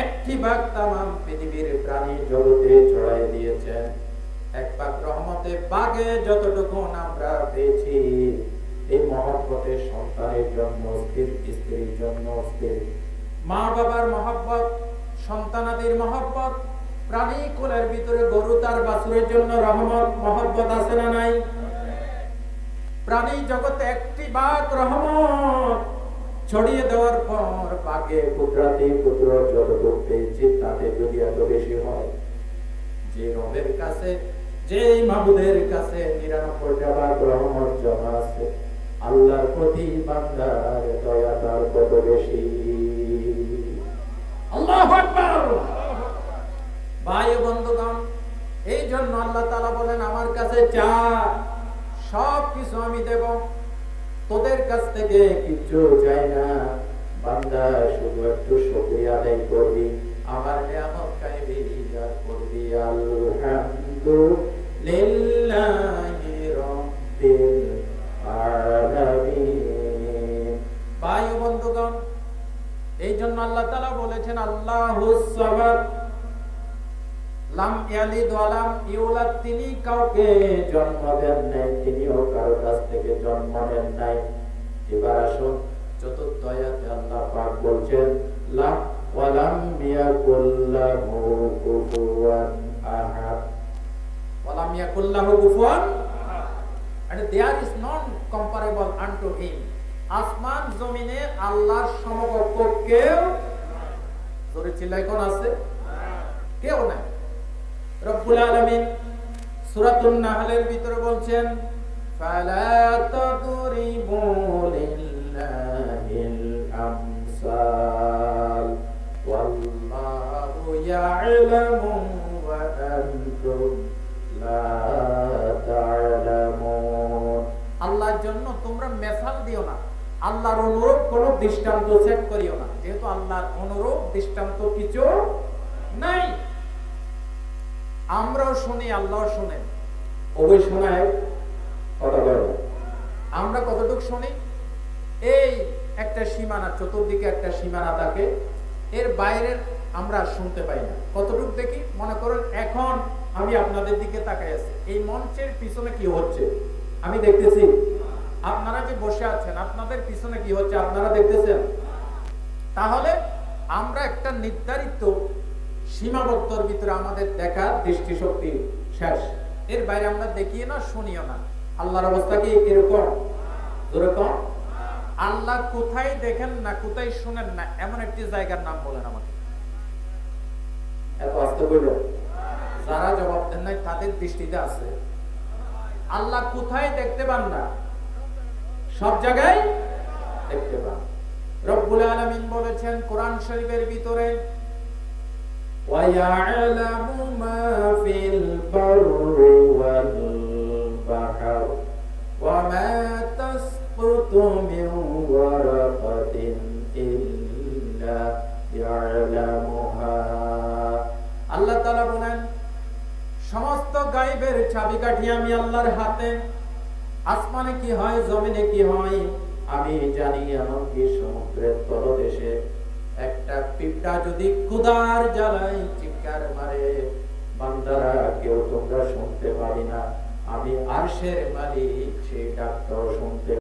একটি ভাগ তামাম পৃথিবীর প্রাণী জগতে ছড়াই দিয়েছেন। এক ভাগ রহমতে ভাগে যতটুকু আমরা পেয়েছি, এই মহব্বতের সন্তানের জন্য স্থির, স্ত্রীর জন্য স্থির, মা বাবার মহব্বত, সন্তানাদির মহব্বত, প্রাণী কোলের ভিতরে গরু তার বাছুরের জন্য রহমত মহব্বত আছে না নাই? প্রাণী জগতে একটি ভাগ রহমত ছড়িয়ে দেওয়ার পর পাকে কুদরতি কুদরত যতটুকু পেয়েছি তাতে যদি এত বেশি হয়, যে রবের কাছে যে মাবুদের কাছে 99টা ভাগ রহমত জমা আছে, আল্লাহর প্রতি বান্দার দয়া তার কত বেশি। আল্লাহু আকবার। ভাই ও বন্ধুগণ, এই জন্য আল্লাহ তাআলা বলেন আমার কাছে চা, সব কিছু আমি দেব, তোদের কাছ থেকে কিছু চাই না। বান্দা শুধু একটু শুকরিয়া আদায় করবি, আমার নিয়ামত খাইবি আর করবি আলহামদুলিল্লাহি রাব্বিল আলামিন। ভাই ও বন্ধুগণ, এই জন্য আল্লাহ তাআলা বলেছেন আল্লাহুস সামাদ, লাম ইয়ালিদ ওয়া লাম ইউলাদ, তিনি কাউকে জন্ম দেন নাই, তিনিও কারো কাছ থেকে জন্ম নেন নাই। এবার আসুন চতুর্থ আয়াতে আল্লাহ পাক বলছেন লাম ওয়া লাম ইয়াকুল লাহু কুফুয়ান আহাদ, ওয়া লাম ইয়াকুল লাহু কুফুয়ান and there is none comparable unto him। আসমান জমিনে আল্লাহর সমকক্ষ কেউ, জোরে চিল্লাই কোন আছে? কেউ নাই। রব্বুল আলামিন সূরাতুন নাহলের ভিতরে বলছেন ফালা তাদরিবু লিল্লাহিল আমসাল ওয়াল্লাহু ইয়ালামু ওয়া আনতুম লা তা'লামুন। আল্লাহর জন্য তোমরা মেসাল দিও না, আল্লাহর অনুরূপ কোন দৃষ্টান্ত সেট করিও না, যেহেতু আল্লাহর অনুরূপ দৃষ্টান্ত কিছু নাই। আমরাও শুনি, আল্লাহও শুনেন, ওই শোনায় কথা বলে। আমরা কতটুকু শুনি? এই একটা সীমানা, চতুর্দিকে একটা সীমানা থাকে, এর বাইরের আমরা শুনতে পাই না। কতটুকু দেখি? মনে করুন এখন আমি আপনাদের দিকে তাকাই আছি, এই মঞ্চের পিছনে কি হচ্ছে আমি দেখতেছি। আপনারা যে বসে আছেন আপনাদের পিছনে কি হচ্ছে আপনারা দেখতেছেন। তাহলে আমরা একটা নির্ধারিত সীমাবদ্ধর ভিতরে আমাদের দেখার দৃষ্টিশক্তি শেষ, এর বাইরে আমরা দেখিও না, শুনিও না। আল্লাহর অবস্থা কি এরকম? এরকম আল্লাহ কোথায় দেখেন না, কোথায় শুনেন না, এমন একটি জায়গার নাম বলেন আমাকে। এত আস্তে বলল, যারা জবাব দেন নাই তাদের দৃষ্টিতে আছে। আল্লাহ কোথায় দেখতে পান না? সব জায়গায় দেখতে পান। রব্বুল আলামিন বলেছেন কোরআন শরীফের ভিতরে وَيَعْلَمُ مَا فِي الْبَرِّ وَالْبَحْرِ وَمَا تَسْقُطُ مِنْ وَرَقَةٍ إِلَّا يَعْلَمُهَا। আল্লাহ তাআলা বলেন সমস্ত গায়বের চাবিকাঠি আমি আল্লাহর হাতে। আসমানে কি হয়, জমিনে কি হয় আমি জানি। এমনকি সমুদ্রের তলদেশে একটা পিঁপড়া যদি ক্ষুধার জ্বালায় চিৎকার মারে, বান্দারা কেউ তোমরা শুনতে পারি না, আমি আরশের মালিক সেই